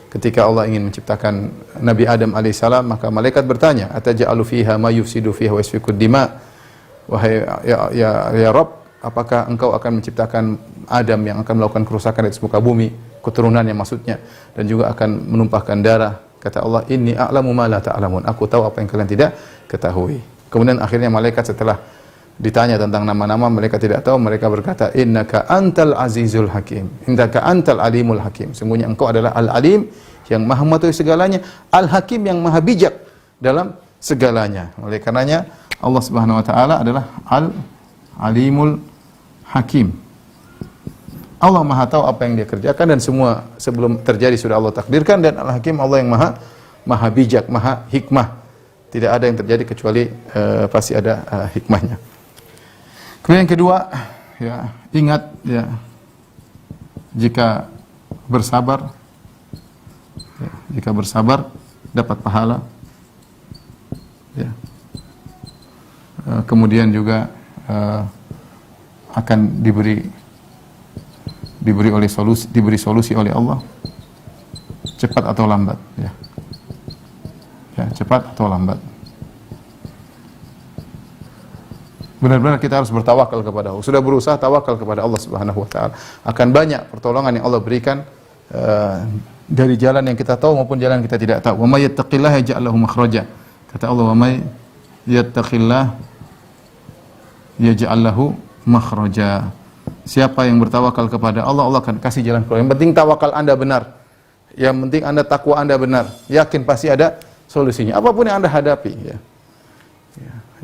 ketika Allah ingin menciptakan Nabi Adam alaihissalam, maka malaikat bertanya, "Ataj'alu fiha ma yufsidu fiha wa yasfikud dima?" Wahai ya Rabb, apakah engkau akan menciptakan Adam yang akan melakukan kerusakan di muka bumi, keturunannya maksudnya, dan juga akan menumpahkan darah? Kata Allah, "Inni a'lamu ma la ta'lamun." Aku tahu apa yang kalian tidak ketahui. Kemudian akhirnya malaikat setelah ditanya tentang nama-nama, mereka tidak tahu, mereka berkata, "Innaka antal azizul hakim, innaka antal alimul hakim." Sungguhnya engkau adalah Al-Alim yang maha mengetahui segalanya, Al-Hakim yang maha bijak dalam segalanya. Oleh karenanya Allah Subhanahu wa taala adalah Al-Alimul Hakim. Allah Maha tahu apa yang dia kerjakan dan semua sebelum terjadi sudah Allah takdirkan, dan Al-Hakim Allah yang maha bijak, maha hikmah. Tidak ada yang terjadi kecuali pasti ada hikmahnya. Kemudian yang kedua, ya, ingat ya, jika bersabar dapat pahala. Ya. Kemudian juga akan diberi solusi oleh Allah, cepat atau lambat ya. Ya, cepat atau lambat. Benar-benar kita harus bertawakal kepada Allah. Sudah berusaha tawakal kepada Allah Subhanahu wa taala, akan banyak pertolongan yang Allah berikan dari jalan yang kita tahu maupun jalan yang kita tidak tahu. Wa may yattaqillaha yaj'al lahu makhraja. Kata Allah, "Wa may yattaqillaha yaj'al lahu makhraja." Siapa yang bertawakal kepada Allah, Allah akan kasih jalan keluar. Yang penting tawakal Anda benar. Yang penting Anda takwa Anda benar. Yakin pasti ada solusinya. Apapun yang Anda hadapi ya.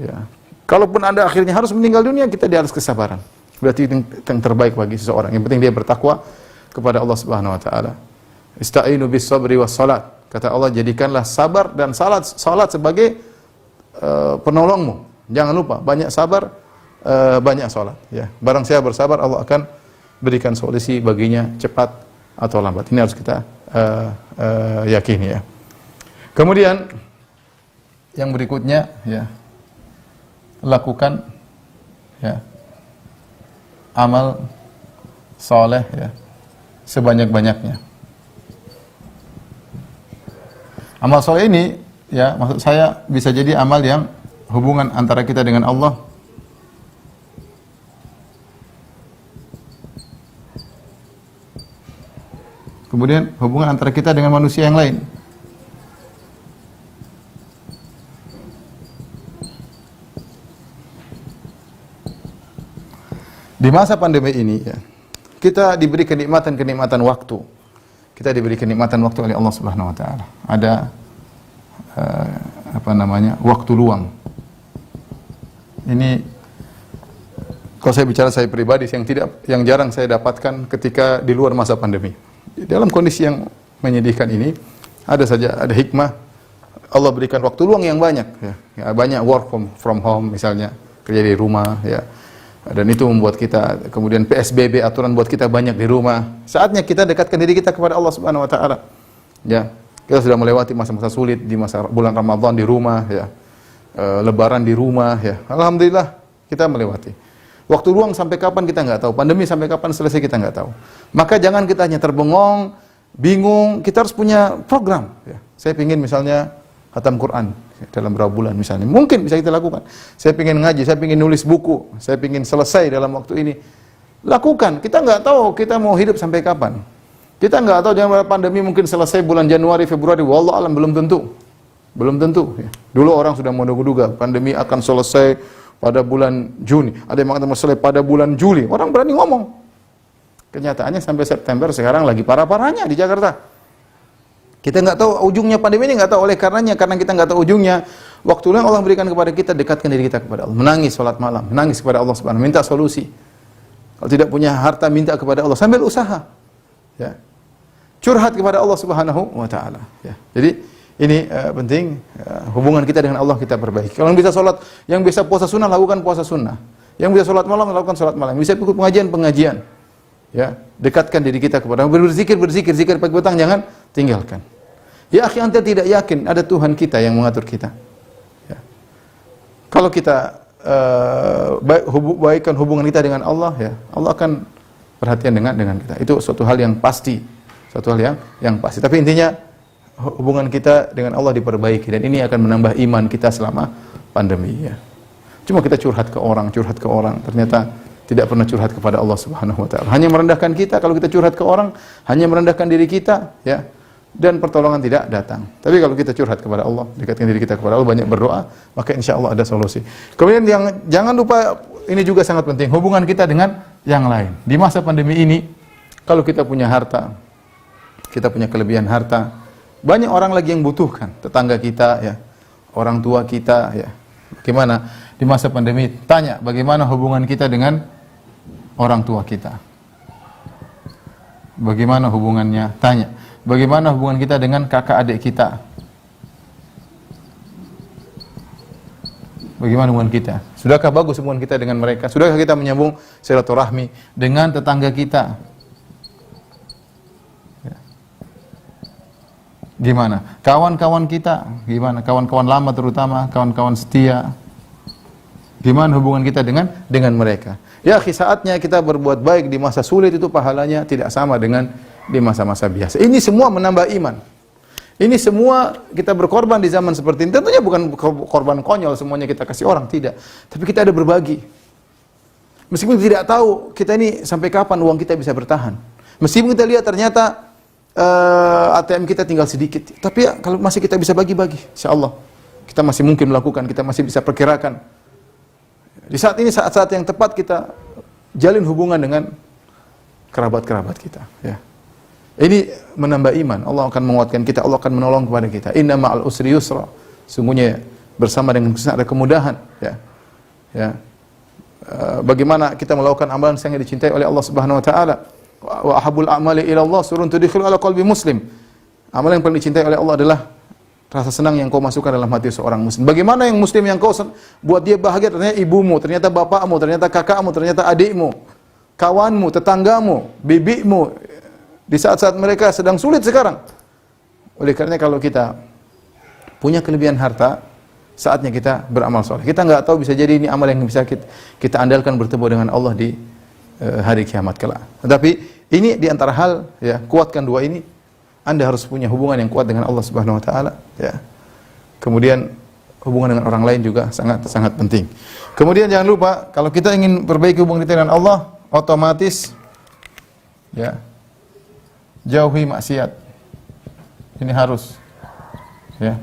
Ya. Kalaupun Anda akhirnya harus meninggal dunia, kita di atas kesabaran. Berarti itu yang terbaik bagi seseorang. Yang penting dia bertakwa kepada Allah Subhanahu wa taala. Ista'inu bis sabri was salat. Kata Allah, jadikanlah sabar dan salat sebagai penolongmu. Jangan lupa banyak sabar, banyak salat ya. Barang siapa bersabar, Allah akan berikan solusi baginya cepat atau lambat. Ini harus kita yakini ya. Kemudian yang berikutnya ya, lakukan ya amal soleh ya sebanyak-banyaknya. Amal soleh ini ya, maksud saya bisa jadi amal yang hubungan antara kita dengan Allah, kemudian hubungan antara kita dengan manusia yang lain. Di masa pandemi ini ya, kita diberi kenikmatan waktu. Kita diberi kenikmatan waktu oleh Allah Subhanahu wa taala. Ada waktu luang. Ini kalau saya bicara saya pribadi yang jarang saya dapatkan ketika di luar masa pandemi. Dalam kondisi yang menyedihkan ini, ada hikmah. Allah berikan waktu luang yang banyak ya. Banyak work from home misalnya, kerja di rumah ya. Dan itu membuat kita, kemudian PSBB, aturan buat kita banyak di rumah. Saatnya kita dekatkan diri kita kepada Allah Subhanahu wa taala. Ya, kita sudah melewati masa-masa sulit di masa bulan Ramadan di rumah ya. Lebaran di rumah ya. Alhamdulillah kita melewati. Waktu luang sampai kapan kita nggak tahu. Pandemi sampai kapan selesai kita nggak tahu. Maka jangan kita hanya terbengong, bingung. Kita harus punya program ya. Saya ingin misalnya khatam Quran dalam berapa bulan misalnya. Mungkin bisa kita lakukan. Saya ingin ngaji, saya ingin nulis buku, saya ingin selesai dalam waktu ini. Lakukan. Kita nggak tahu kita mau hidup sampai kapan. Kita nggak tahu, jangan pandemi mungkin selesai bulan Januari, Februari. Wallah alam, belum tentu. Belum tentu. Ya. Dulu orang sudah menduga-duga pandemi akan selesai pada bulan Juni. Ada yang mengatakan selesai pada bulan Juli. Orang berani ngomong. Kenyataannya sampai September sekarang lagi parah-parahnya di Jakarta. Kita nggak tahu ujungnya pandemi ini, nggak tahu. Oleh karenanya, karena kita nggak tahu ujungnya, waktu yang Allah berikan kepada kita, dekatkan diri kita kepada Allah. Menangis salat malam, menangis kepada Allah Subhanahu, minta solusi. Kalau tidak punya harta, minta kepada Allah sambil usaha. Ya. Curhat kepada Allah Subhanahu wa taala. Ya. Jadi ini penting, hubungan kita dengan Allah kita perbaiki. Kalau yang bisa salat, yang bisa puasa sunnah, lakukan puasa sunnah. Yang bisa salat malam, lakukan salat malam. Bisa ikut pengajian. Ya, dekatkan diri kita kepada Allah. Berzikir pagi petang, jangan tinggalkan. Ya akhi, anda tidak yakin ada Tuhan kita yang mengatur kita. Ya. Kalau kita baikkan hubungan kita dengan Allah, ya Allah akan perhatian dengan kita. Itu suatu hal yang pasti, suatu hal yang pasti. Tapi intinya hubungan kita dengan Allah diperbaiki, dan ini akan menambah iman kita selama pandemi ya. Cuma kita curhat ke orang, ternyata tidak pernah curhat kepada Allah Subhanahu wa taala. Hanya merendahkan kita. Kalau kita curhat ke orang, hanya merendahkan diri kita ya. Dan pertolongan tidak datang. Tapi kalau kita curhat kepada Allah, dekatkan diri kita kepada Allah, banyak berdoa, maka insya Allah ada solusi. Kemudian jangan lupa, ini juga sangat penting, hubungan kita dengan yang lain. Di masa pandemi ini, kalau kita punya harta, kita punya kelebihan harta, banyak orang lagi yang butuhkan. Tetangga kita ya, orang tua kita ya. Bagaimana di masa pandemi? Tanya, bagaimana hubungan kita dengan orang tua kita? Bagaimana hubungannya? Tanya. Bagaimana hubungan kita dengan kakak adik kita? Bagaimana hubungan kita? Sudahkah bagus hubungan kita dengan mereka? Sudahkah kita menyambung silaturahmi dengan tetangga kita? Ya. Gimana? Kawan-kawan kita, gimana? Kawan-kawan lama terutama, kawan-kawan setia. Gimana hubungan kita dengan mereka? Ya, saatnya kita berbuat baik di masa sulit itu pahalanya tidak sama dengan di masa-masa biasa. Ini semua menambah iman. Ini semua kita berkorban di zaman seperti ini. Tentunya bukan korban konyol semuanya kita kasih orang, tidak. Tapi kita ada berbagi. Meskipun tidak tahu kita ini sampai kapan uang kita bisa bertahan. Meskipun kita lihat ternyata ATM kita tinggal sedikit. Tapi ya, kalau masih kita bisa bagi-bagi, insyaallah kita masih mungkin melakukan, kita masih bisa perkirakan. Di saat ini saat-saat yang tepat kita jalin hubungan dengan kerabat-kerabat kita, ya. Ini menambah iman. Allah akan menguatkan kita, Allah akan menolong kepada kita. Inna ma'al usri yusra. Sungguhnya bersama dengan kesusahan ada kemudahan, ya. Ya. Bagaimana kita melakukan amalan yang dicintai oleh Allah Subhanahu wa taala. Wa ahabul a'mali ila Allah surun tudkhilu ala qalbi muslim. Amalan yang paling dicintai oleh Allah adalah rasa senang yang kau masukkan dalam hati seorang muslim. Bagaimana yang muslim yang kau buat dia bahagia? Ternyata ibumu, ternyata bapakmu, ternyata kakakmu, ternyata adikmu, kawanmu, tetanggamu, bibimu, di saat-saat mereka sedang sulit sekarang. Oleh karena kalau kita punya kelebihan harta, saatnya kita beramal soleh. Kita nggak tahu, bisa jadi ini amal yang bisa kita andalkan bertemu dengan Allah di hari kiamat kelak. Tetapi ini di antara hal, ya, kuatkan dua ini. Anda harus punya hubungan yang kuat dengan Allah Subhanahu wa taala, ya. Kemudian hubungan dengan orang lain juga sangat penting. Kemudian jangan lupa, kalau kita ingin perbaiki hubungan kita dengan Allah, otomatis ya, jauhi maksiat. Ini harus, ya.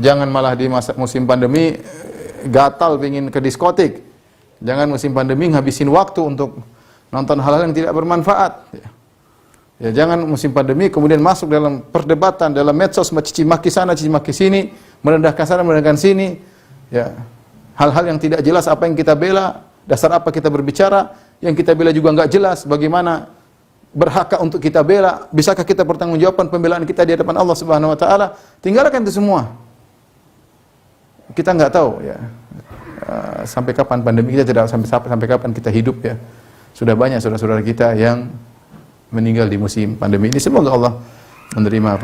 Jangan malah di musim pandemi gatal pengin ke diskotik. Jangan musim pandemi ngabisin waktu untuk nonton hal-hal yang tidak bermanfaat, ya. Ya, jangan musim pandemi kemudian masuk dalam perdebatan, dalam medsos, mencaci maki sana, caci maki sini, merendahkan sana, merendahkan sini. Ya, hal-hal yang tidak jelas apa yang kita bela, dasar apa kita berbicara, yang kita bela juga enggak jelas, bagaimana berhakkah untuk kita bela, bisakah kita pertanggungjawaban pembelaan kita di hadapan Allah Subhanahu wa taala? Tinggalkan itu semua. Kita enggak tahu, ya. Sampai kapan pandemi, kita tidak sampai kapan kita hidup, ya. Sudah banyak saudara-saudara kita yang meninggal di musim pandemi ini. Semoga Allah menerima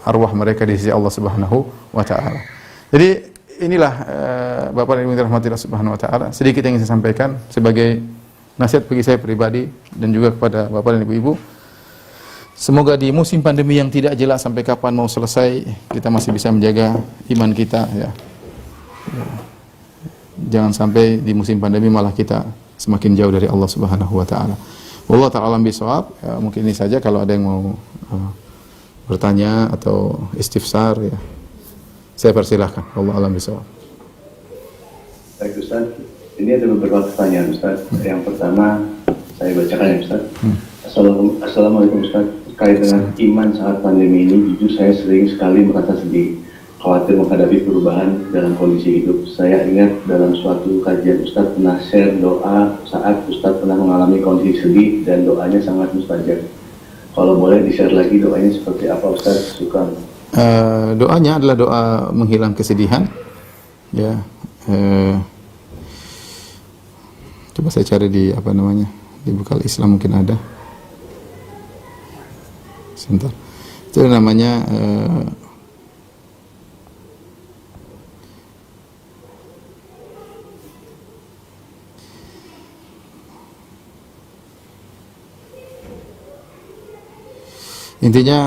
arwah mereka di sisi Allah Subhanahu wa taala. Jadi inilah Bapak dan Ibu dirahmati Allah Subhanahu wa taala, sedikit yang ingin saya sampaikan sebagai nasihat bagi saya pribadi dan juga kepada Bapak dan Ibu-ibu. Semoga di musim pandemi yang tidak jelas sampai kapan mau selesai, kita masih bisa menjaga iman kita, ya. Jangan sampai di musim pandemi malah kita semakin jauh dari Allah Subhanahu wa taala. Wallahu ta'ala alam bisawab. Ya, mungkin ini saja. Kalau ada yang mau bertanya atau istifsar, ya, saya persilahkan. Wallahu alam bisawab. Baik Ustaz, ini ada beberapa pertanyaan Ustaz. Yang pertama saya bacakan ya Ustaz. Assalamualaikum Ustaz. Terkait dengan iman saat pandemi ini, jujur saya sering sekali merasa sedih, khawatir menghadapi perubahan dalam kondisi hidup. Saya ingat dalam suatu kajian Ustaz pernah share doa saat Ustaz pernah mengalami kondisi sedih dan doanya sangat mustajab. Kalau boleh di-share lagi doanya seperti apa Ustaz? Syukran. Doanya adalah doa menghilang kesedihan. Ya. Coba saya cari di di Bukal Islam mungkin ada. Sebentar. Itu namanya Intinya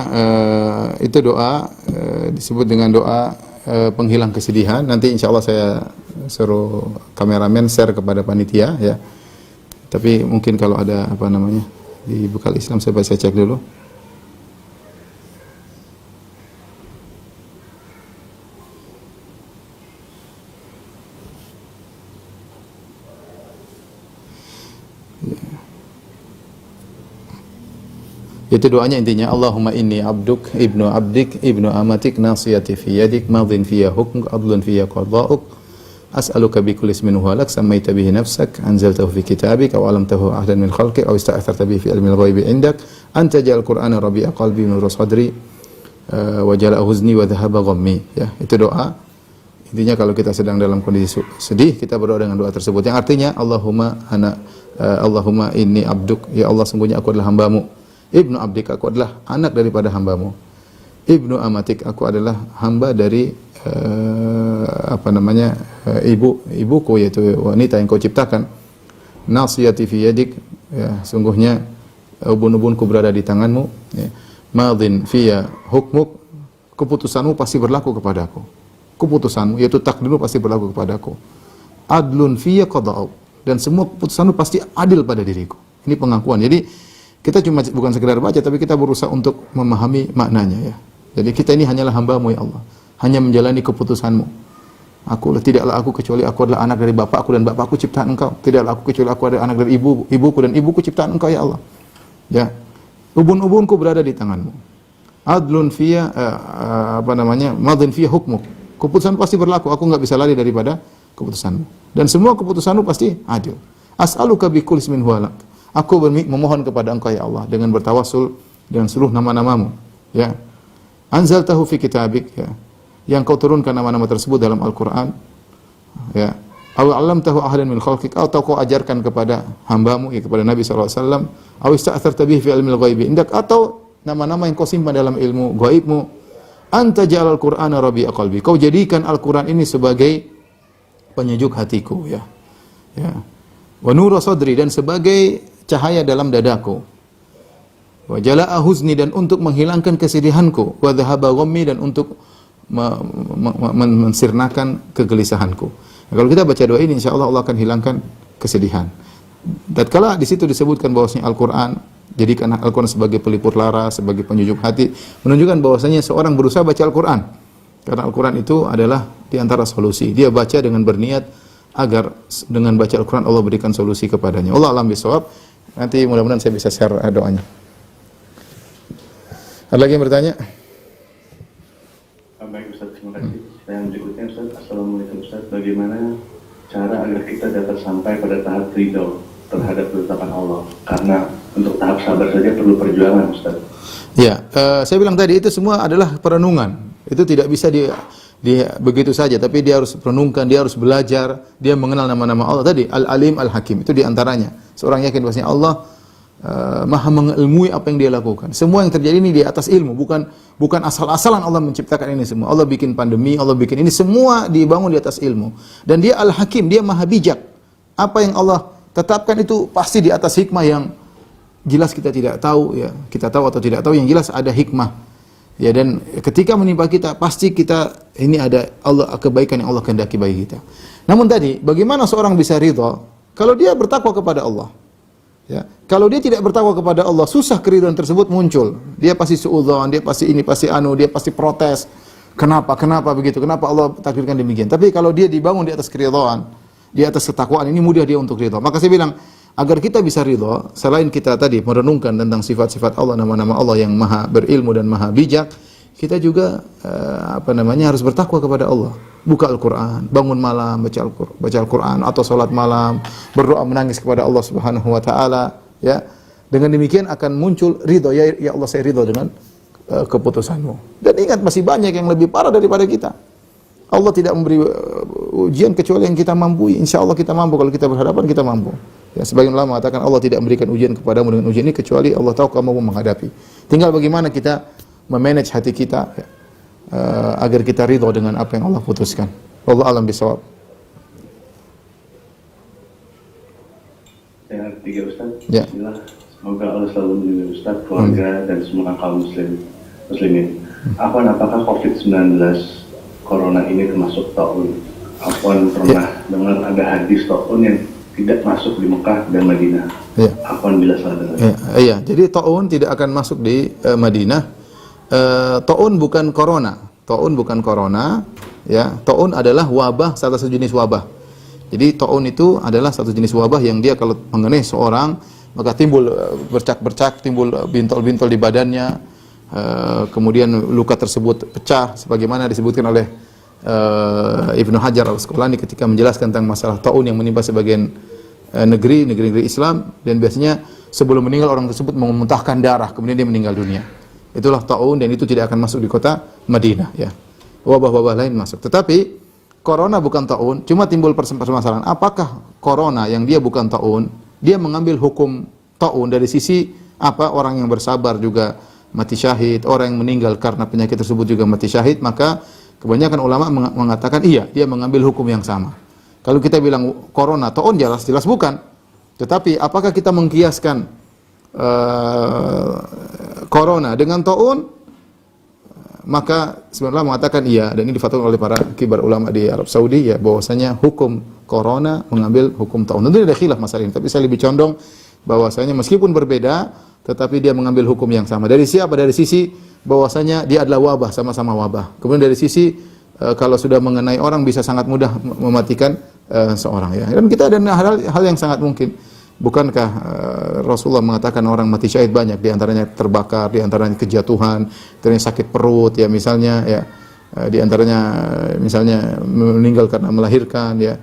itu doa disebut dengan doa penghilang kesedihan. Nanti insya Allah saya suruh kameramen share kepada panitia ya. Tapi mungkin kalau ada apa namanya di bekal Islam saya cek dulu. Itu doanya intinya Allahumma inni abduk ibnu abdik ibnu amatik nasiyati fi yadik madhin fiya hukmuk adlun fiya qada'uk as'aluka bi kulli ismin huwa lak sammaita bihi nafsak anzaltahu fi kitabik aw 'allamtahu ahadan min khalqik aw ista'tharta bihi fi ilmil ghaibi 'indak anta ja'al qur'ana rabi'a qalbi wa nur sadri wa jala'a huzni wa dhahaba ghammi ya. Itu doa. Intinya kalau kita sedang dalam kondisi sedih kita berdoa dengan doa tersebut yang artinya Allahumma inni abduk, ya Allah sungguhnya aku adalah hambamu. Ibnu abdik, aku adalah anak daripada hambamu. Ibnu amatik, aku adalah hamba dari ibuku, yaitu wanita yang kau ciptakan. Nasiyati fi yadik, ya, sungguhnya ubun-ubunku berada di tanganmu. Ya. Madhin fiya hukmuk, keputusanmu pasti berlaku kepadaku. Keputusanmu, yaitu takdirmu pasti berlaku kepadaku. Adlun fiya qada'u, dan semua keputusanmu pasti adil pada diriku. Ini pengakuan. Jadi kita cuma bukan sekedar baca, tapi kita berusaha untuk memahami maknanya ya. Jadi kita ini hanyalah hamba-Mu ya Allah, hanya menjalani keputusan-Mu. Tidaklah aku kecuali aku adalah anak dari bapakku dan bapakku ciptaan Engkau. Tidaklah aku kecuali aku adalah anak dari ibuku dan ibuku ciptaan Engkau ya Allah. Ya, ubun-ubunku berada di tangan-Mu. Adlun fiya madhin fiya hukmuk. Keputusan pasti berlaku. Aku enggak bisa lari daripada keputusan-Mu. Dan semua keputusan-Mu pasti adil. As'aluka bi kulli ismin huwa lak. Aku memohon kepada Engkau ya Allah dengan bertawassul dengan seluruh nama-namamu ya. Anzaltahu fi kitabik ya. Yang kau turunkan nama-nama tersebut dalam Al-Qur'an ya. Aw 'allamtahu ahadan min khalqik, atau kau ajarkan kepada hamba-Mu ya, kepada Nabi sallallahu alaihi wasallam, aw ista'tharta bihi fi ilmil ghaibi indak, atau nama-nama yang kau simpan dalam ilmu gaibmu. Anta ja'alal Qur'ana rabi'a qalbi. Kau jadikan Al-Qur'an ini sebagai penyejuk hatiku ya. Ya. Wa nur sadri, dan sebagai cahaya dalam dadaku. Wa jala'a huzni, dan untuk menghilangkan kesedihanku. Wa dhahaba ghammi, dan untuk mensirnakan kegelisahanku. Nah, kalau kita baca doa ini insyaallah Allah akan hilangkan kesedihan. Tatkala di situ disebutkan bahwasanya Al-Qur'an, jadikan Al-Qur'an sebagai pelipur lara, sebagai penyejuk hati, menunjukkan bahwasanya seorang berusaha baca Al-Qur'an. Karena Al-Qur'an itu adalah di antara solusi. Dia baca dengan berniat agar dengan baca Al-Qur'an Allah berikan solusi kepadanya. Allah alam bisawab. Nanti mudah-mudahan saya bisa share doanya. Ada lagi yang bertanya? Baik Ustaz, terima kasih. Yang berikutnya Ustaz, Assalamualaikum Ustaz. Bagaimana cara agar kita dapat sampai pada tahap ridho terhadap ketetapan Allah? Karena untuk tahap sabar saja perlu perjuangan Ustaz. Ya, saya bilang tadi itu semua adalah perenungan. Itu tidak bisa begitu saja, tapi dia harus perenungkan, dia harus belajar, dia mengenal nama-nama Allah tadi, Al-Alim, Al-Hakim, itu diantaranya. Seorang yakin bahwasanya Allah maha mengilmui apa yang dia lakukan. Semua yang terjadi ini di atas ilmu, bukan asal-asalan Allah menciptakan ini semua. Allah bikin pandemi, Allah bikin ini semua dibangun di atas ilmu. Dan dia Al-Hakim, dia maha bijak. Apa yang Allah tetapkan itu pasti di atas hikmah yang jelas kita tidak tahu ya. Kita tahu atau tidak tahu, yang jelas ada hikmah. Ya, dan ketika menimpa kita pasti kita ini ada kebaikan yang Allah kehendaki bagi kita. Namun tadi bagaimana seorang bisa ridha kalau dia bertakwa kepada Allah? Ya, kalau dia tidak bertakwa kepada Allah, susah keridhaan tersebut muncul. Dia pasti suudzon, dia pasti ini, pasti dia pasti protes. Kenapa begitu? Kenapa Allah takdirkan demikian? Tapi kalau dia dibangun di atas keridhaan, di atas ketakwaan, ini mudah dia untuk ridha. Maka saya bilang, agar kita bisa ridha, selain kita tadi merenungkan tentang sifat-sifat Allah, nama-nama Allah yang maha berilmu dan maha bijak, kita juga harus bertakwa kepada Allah. Buka Al-Quran, bangun malam baca Al-Quran, atau salat malam, berdoa menangis kepada Allah Subhanahu wa taala, ya. Dengan demikian akan muncul ridha, ya Allah saya ridha dengan keputusan-Mu. Dan ingat, masih banyak yang lebih parah daripada kita. Allah tidak memberi ujian kecuali yang kita mampu. Insyaallah kita mampu, kalau kita berhadapan kita mampu. Ya, sebagian ulama mengatakan Allah tidak memberikan ujian kepadamu dengan ujian ini kecuali Allah tahu kamu mau menghadapi. Tinggal bagaimana kita memanage hati kita ya, agar kita ridha dengan apa yang Allah putuskan. Wallahu a'lam bishawab. Yang ketiga Ustaz, ya. Bismillah. Semoga Allah selalu melindungi Ustaz, keluarga, dan semua kaum muslimin. Apakah COVID-19 Corona ini termasuk ta'un? Afwan pernah dengar ada hadis ta'un yang tidak masuk di Mekah dan Madinah. Afwan bila salah dengar. Iya, jadi ta'un tidak akan masuk di Madinah. Ta'un bukan corona. Ta'un bukan corona, ya. Ta'un adalah wabah, salah satu jenis wabah. Jadi ta'un itu adalah satu jenis wabah yang dia kalau mengenai seorang maka timbul bercak-bercak, timbul bintol-bintol di badannya, kemudian luka tersebut pecah sebagaimana disebutkan oleh Ibnu Hajar Al-Asqalani ketika menjelaskan tentang masalah ta'un yang menimpa sebagian negeri Islam, dan biasanya sebelum meninggal orang tersebut memuntahkan darah kemudian dia meninggal dunia. Itulah ta'un, dan itu tidak akan masuk di kota Madinah, ya. Wabah-wabah lain masuk. Tetapi corona bukan ta'un, cuma timbul permasalahan apakah corona yang dia bukan ta'un dia mengambil hukum ta'un dari sisi apa, orang yang bersabar juga mati syahid, orang yang meninggal karena penyakit tersebut juga mati syahid, maka kebanyakan ulama mengatakan iya, dia mengambil hukum yang sama. Kalau kita bilang corona ta'un jelas bukan. Tetapi apakah kita mengkiaskan corona dengan ta'un? Maka sebenarnya mengatakan iya, dan ini difatwakan oleh para kibar ulama di Arab Saudi, ya, bahwasanya hukum corona mengambil hukum ta'un. Tentu ada khilaf masalah ini, tapi saya lebih condong bahwasanya meskipun berbeda, tetapi dia mengambil hukum yang sama. Dari siapa? Dari sisi bahwasanya dia adalah wabah, sama-sama wabah. Kemudian dari sisi kalau sudah mengenai orang bisa sangat mudah mematikan seorang, ya. Dan kita ada hal yang sangat mungkin. Bukankah Rasulullah mengatakan orang mati syahid banyak, di antaranya terbakar, di antaranya kejatuhan, di antaranya sakit perut, ya misalnya, ya, di antaranya misalnya meninggal karena melahirkan, ya,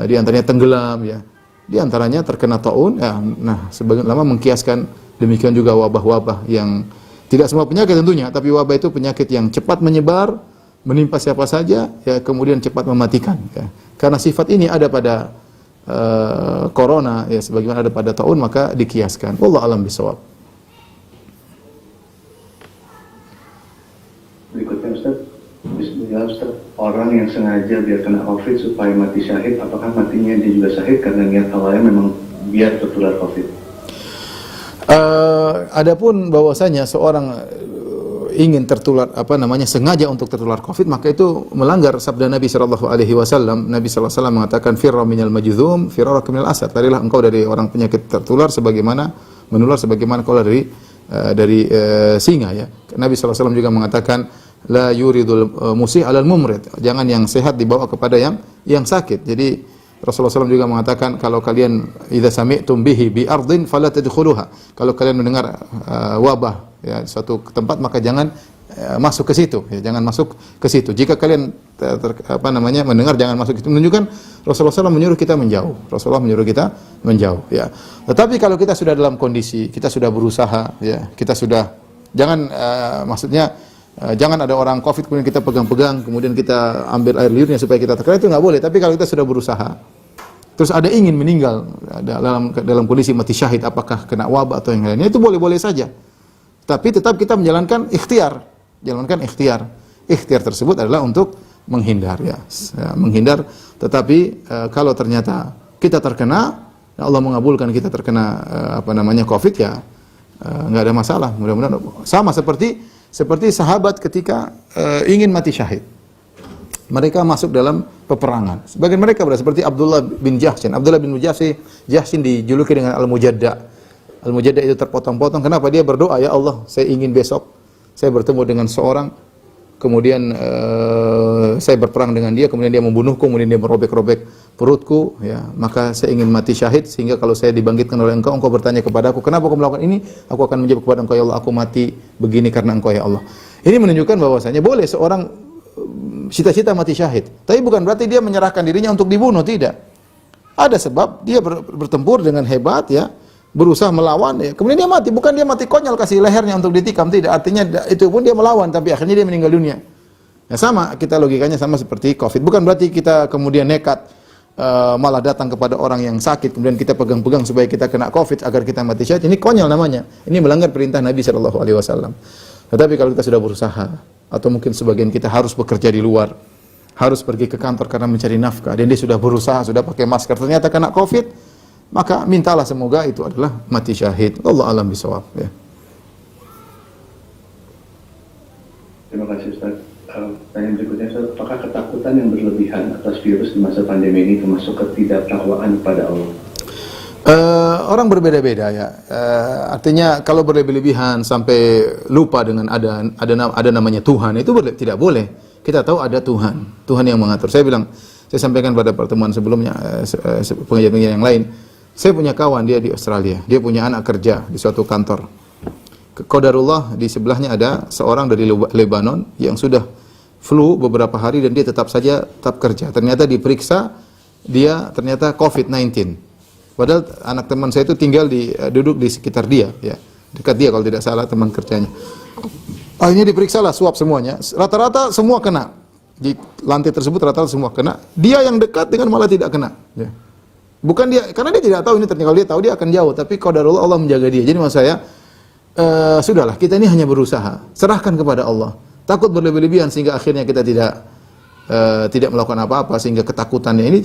di antaranya tenggelam, ya, di antaranya terkena ta'un, ya. Nah, sebagian ulama mengkiaskan demikian juga wabah-wabah yang tidak semua penyakit tentunya, tapi wabah itu penyakit yang cepat menyebar, menimpa siapa saja, ya, kemudian cepat mematikan, ya. Karena sifat ini ada pada corona, ya, sebagaimana ada pada ta'un, maka dikiaskan. Wallahu a'lam bishawab. Berikutnya Ustaz, bismillah Ustaz, orang yang sengaja biar kena COVID supaya mati syahid, apakah matinya dia juga syahid karena niat awalnya memang biar tertular COVID? Adapun bahwasanya seorang ingin tertular, sengaja untuk tertular COVID, maka itu melanggar sabda Nabi sallallahu alaihi wasallam. Nabi sallallahu alaihi wasallam mengatakan firra minal majdzum firaraka minal asad. Larilah engkau dari orang penyakit tertular sebagaimana engkau dari singa, ya. Nabi sallallahu alaihi wasallam juga mengatakan la yuridul musih alal mumrid. Jangan yang sehat dibawa kepada yang sakit. Jadi Rasulullah SAW juga mengatakan kalau kalian idza sami'tum bihi bi ardin fala tadkhuluha. Kalau kalian mendengar wabah, ya, suatu tempat, maka jangan masuk ke situ, ya, jangan masuk ke situ. Jika kalian mendengar, jangan masuk ke situ. Menunjukkan Rasulullah SAW menyuruh kita menjauh. Rasulullah menyuruh kita menjauh, ya. Tetapi kalau kita sudah dalam kondisi, kita sudah berusaha, ya, kita sudah jangan ada orang COVID kemudian kita pegang-pegang, kemudian kita ambil air liurnya supaya kita terkena, itu nggak boleh. Tapi kalau kita sudah berusaha, terus ada ingin meninggal dalam kondisi mati syahid, apakah kena wabah atau yang lainnya, itu boleh-boleh saja. Tapi tetap kita menjalankan ikhtiar. Ikhtiar tersebut adalah untuk menghindar, ya, menghindar. Tetapi kalau ternyata kita terkena, Allah mengabulkan kita terkena COVID, ya, nggak ada masalah. Mudah-mudahan sama seperti sahabat ketika ingin mati syahid. Mereka masuk dalam peperangan. Sebagian mereka seperti Abdullah bin Jahshin. Abdullah bin Jahshin dijuluki dengan Al-Mujadda. Al-Mujadda itu terpotong-potong. Kenapa? Dia berdoa, ya Allah, saya ingin besok saya bertemu dengan seorang, kemudian saya berperang dengan dia, kemudian dia membunuhku, kemudian dia merobek-robek perutku, ya, maka saya ingin mati syahid, sehingga kalau saya dibangkitkan oleh engkau bertanya kepadaku, kenapa kau melakukan ini? Aku akan menjawab kepada engkau, ya Allah, aku mati begini karena engkau, ya Allah. Ini menunjukkan bahwasanya boleh seorang cita-cita mati syahid, tapi bukan berarti dia menyerahkan dirinya untuk dibunuh, tidak. Ada sebab dia bertempur dengan hebat, ya, berusaha melawan, ya, kemudian dia mati. Bukan dia mati konyol kasih lehernya untuk ditikam, tidak. Artinya itu pun dia melawan, tapi akhirnya dia meninggal dunia. Ya, sama, kita logikanya sama seperti COVID. Bukan berarti kita kemudian nekat malah datang kepada orang yang sakit, kemudian kita pegang-pegang supaya kita kena COVID agar kita mati syahid. Ini konyol namanya. Ini melanggar perintah Nabi sallallahu alaihi wasallam. Tetapi kalau kita sudah berusaha, atau mungkin sebagian kita harus bekerja di luar, harus pergi ke kantor karena mencari nafkah, dan dia sudah berusaha, sudah pakai masker, ternyata kena COVID, maka mintalah semoga itu adalah mati syahid. Allah alam bisawab, ya. Terima kasih Ustaz. Pertanyaan berikutnya Ustaz, apakah ketakutan yang berlebihan atas virus di masa pandemi ini termasuk ketidaktakwaan pada Allah? Orang berbeda-beda ya. Artinya kalau berlebih-lebihan sampai lupa dengan ada namanya Tuhan, itu tidak boleh. Kita tahu ada Tuhan yang mengatur. Saya sampaikan pada pertemuan sebelumnya, pengajian yang lain. Saya punya kawan, dia di Australia. Dia punya anak kerja di suatu kantor. Qadarullah di sebelahnya ada seorang dari Lebanon yang sudah flu beberapa hari dan dia tetap kerja. Ternyata diperiksa, dia ternyata COVID-19. Padahal anak teman saya itu duduk di sekitar dia, ya, dekat dia kalau tidak salah teman kerjanya. Akhirnya diperiksalah swab semuanya, rata-rata semua kena. Di lantai tersebut rata-rata semua kena. Dia yang dekat dengan malah tidak kena. Ya. Bukan dia, karena dia tidak tahu ini ternyata. Kalau dia tahu dia akan jauh, tapi qadarullah Allah menjaga dia. Jadi maksud saya, sudahlah, kita ini hanya berusaha, serahkan kepada Allah. Takut berlebih-lebihan sehingga akhirnya kita tidak melakukan apa-apa, sehingga ketakutannya ini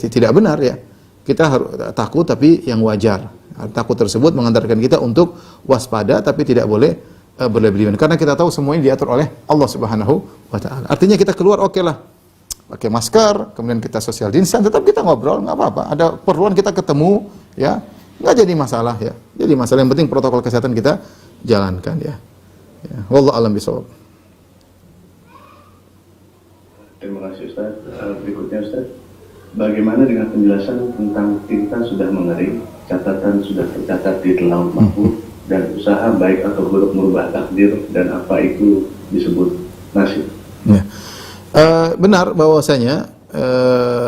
tidak benar, ya. Kita harus takut tapi yang wajar. Takut tersebut mengantarkan kita untuk waspada tapi tidak boleh berlebihan. Karena kita tahu semua ini diatur oleh Allah Subhanahu wa taala. Artinya kita keluar oke lah. Pakai masker, kemudian kita social distancing, tetap kita ngobrol, enggak apa-apa. Ada perluan kita ketemu, ya. Enggak jadi masalah, ya. Jadi masalah yang penting protokol kesehatan kita jalankan, ya. Ya. Wallahu a'lam bishawab. Terima kasih Ustaz. Berikutnya Ustaz, bagaimana dengan penjelasan tentang tinta sudah mengering, catatan sudah tercatat di lauh mahfuz, dan usaha baik atau buruk merubah takdir, dan apa itu disebut nasib? Ya. Benar bahwasanya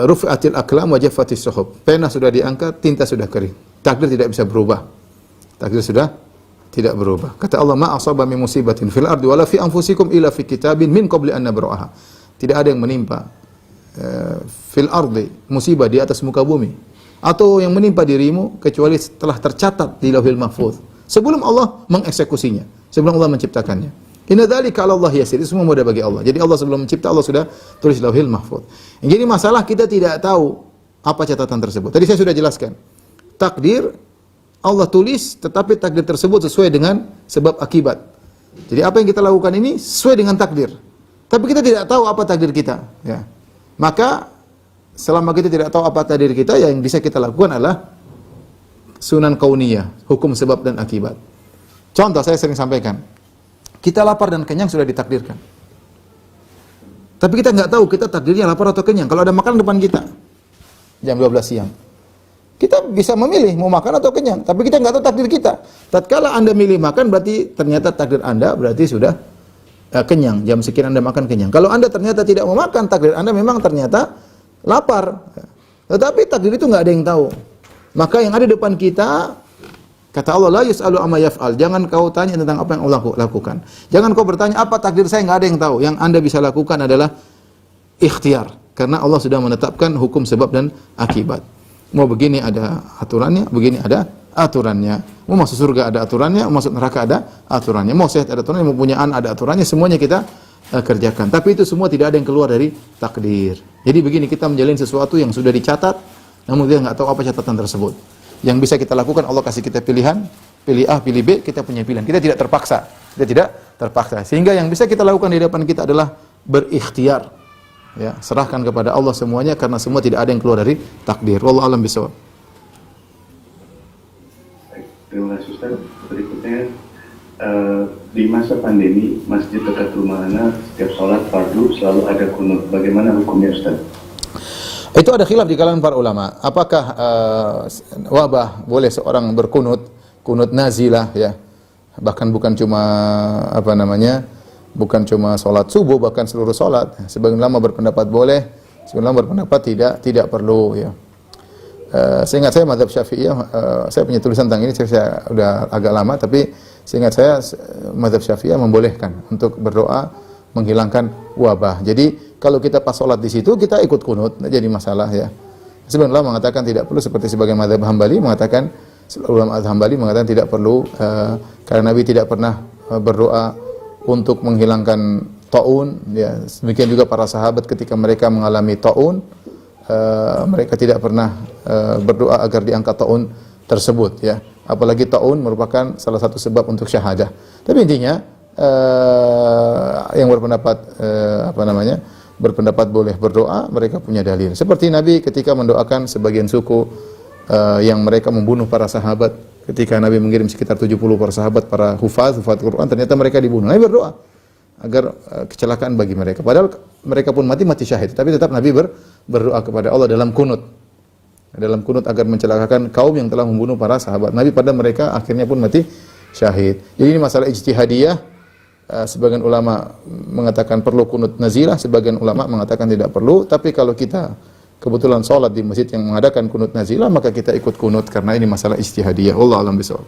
rufi'atil aqlam wa jaffatis suhuf. Pena sudah diangkat, tinta sudah kering. Takdir tidak bisa berubah. Takdir sudah tidak berubah. Kata Allah, ma asaba min musibatin fil ardi wala fi anfusikum illa fi kitabin min qabli an nabra'aha. Tidak ada yang menimpa fil ardi, musibah di atas muka bumi, atau yang menimpa dirimu kecuali telah tercatat di Lauhil Mahfuz sebelum Allah mengeksekusinya, sebelum Allah menciptakannya. Inna dzalika 'ala Allah yasir. Itu semua mudah bagi Allah. Jadi Allah sebelum mencipta, Allah sudah tulis Lauhil Mahfuz. Jadi masalah kita tidak tahu apa catatan tersebut. Tadi saya sudah jelaskan. Takdir Allah tulis, tetapi takdir tersebut sesuai dengan sebab akibat. Jadi apa yang kita lakukan ini sesuai dengan takdir. Tapi kita tidak tahu apa takdir kita, ya. Maka selama kita tidak tahu apa takdir kita, yang bisa kita lakukan adalah sunan kauniyah, hukum sebab dan akibat. Contoh saya sering sampaikan, kita lapar dan kenyang sudah ditakdirkan. Tapi kita nggak tahu kita takdirnya lapar atau kenyang. Kalau ada makanan depan kita jam 12 siang, kita bisa memilih mau makan atau kenyang. Tapi kita nggak tahu takdir kita. Tatkala Anda milih makan, berarti ternyata takdir Anda berarti sudah kenyang, jam sekian Anda makan kenyang. Kalau Anda ternyata tidak mau makan, takdir Anda memang ternyata lapar. Tetapi takdir itu nggak ada yang tahu. Maka yang ada di depan kita, kata Allah, la yus'alu amma yaf'al. Jangan kau tanya tentang apa yang Allah lakukan. Jangan kau bertanya apa takdir saya, nggak ada yang tahu. Yang Anda bisa lakukan adalah ikhtiar, karena Allah sudah menetapkan hukum sebab dan akibat. Mau begini ada aturannya, begini ada aturannya. Mau masuk surga ada aturannya, mau masuk neraka ada aturannya. Mau sehat ada aturannya, mau punya anak ada aturannya. Semuanya kita kerjakan. Tapi itu semua tidak ada yang keluar dari takdir. Jadi begini, kita menjalin sesuatu yang sudah dicatat, namun kita nggak tahu apa catatan tersebut. Yang bisa kita lakukan, Allah kasih kita pilihan, pilih A, pilih B, kita punya pilihan. Kita tidak terpaksa. Kita tidak terpaksa. Sehingga yang bisa kita lakukan di depan kita adalah berikhtiar. Ya, serahkan kepada Allah semuanya, karena semua tidak ada yang keluar dari takdir. Wallahu a'lam bishawab. Terima kasih Ustaz. Berikutnya, di masa pandemi, masjid dekat rumah Anda setiap sholat fardu selalu ada kunut. Bagaimana hukumnya Ustaz? Itu ada khilaf di kalangan para ulama. Apakah wabah boleh seorang berkunut, kunut nazilah, ya. Bahkan bukan cuma bukan cuma sholat subuh, bahkan seluruh sholat. Sebagian ulama berpendapat boleh, sebagian ulama berpendapat tidak perlu, ya. Seingat saya mazhab Syafi'iyah, saya punya tulisan tentang ini, saya udah agak lama, tapi seingat saya mazhab Syafi'iyah membolehkan untuk berdoa menghilangkan wabah. Jadi kalau kita pas sholat di situ kita ikut kunut, tidak jadi masalah, ya. Sebenarnya ulama mengatakan tidak perlu, seperti sebagai mazhab Hambali mengatakan, ulama Hambali mengatakan tidak perlu, karena Nabi tidak pernah berdoa untuk menghilangkan taun, ya. Demikian juga para sahabat ketika mereka mengalami taun, mereka tidak pernah berdoa agar diangkat taun tersebut, ya. Apalagi taun merupakan salah satu sebab untuk syahadah. Tapi intinya yang berpendapat berpendapat boleh berdoa, mereka punya dalil. Seperti Nabi ketika mendoakan sebagian suku yang mereka membunuh para sahabat, ketika Nabi mengirim sekitar 70 para sahabat, para hufaz Quran, ternyata mereka dibunuh. Nabi berdoa agar kecelakaan bagi mereka. Padahal mereka pun mati syahid, tapi tetap Nabi berdoa kepada Allah dalam kunut. Dalam kunut agar mencelakakan kaum yang telah membunuh para sahabat Nabi, pada mereka akhirnya pun mati syahid. Jadi ini masalah ijtihadiyah. Sebagian ulama mengatakan perlu kunut nazilah, sebagian ulama mengatakan tidak perlu. Tapi kalau kita kebetulan sholat di masjid yang mengadakan kunut nazilah, maka kita ikut kunut karena ini masalah ijtihadiyah. Wallahu a'lam bishawab.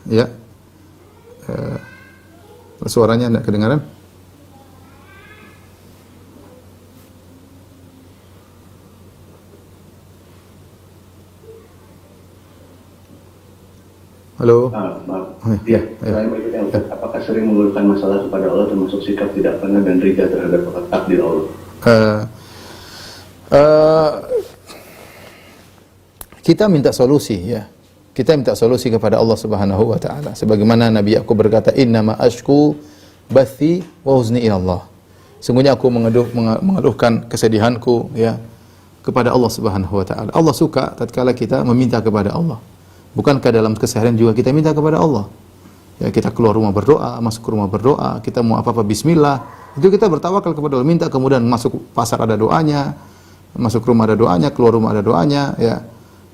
Ya, suaranya tidak kedengaran. Halo. Maaf. Ya, saya bertanya, apakah sering mengeluhkan masalah kepada Allah termasuk sikap tidak pernah dan riga terhadap takdir Allah? Kita minta solusi, ya. Kita minta solusi kepada Allah Subhanahu wa taala. Sebagaimana Nabi Yakub berkata, "Innama ashku bathi wa huzni ila Allah." Sungguhnya aku mengeluhkan kesedihanku, ya, kepada Allah Subhanahu wa taala. Allah suka tatkala kita meminta kepada Allah. Bukankah dalam keseharian juga kita minta kepada Allah? Ya, kita keluar rumah berdoa, masuk ke rumah berdoa, kita mau apa-apa bismillah. Itu kita bertawakal kepada Allah, minta, kemudian masuk pasar ada doanya, masuk rumah ada doanya, keluar rumah ada doanya, ya.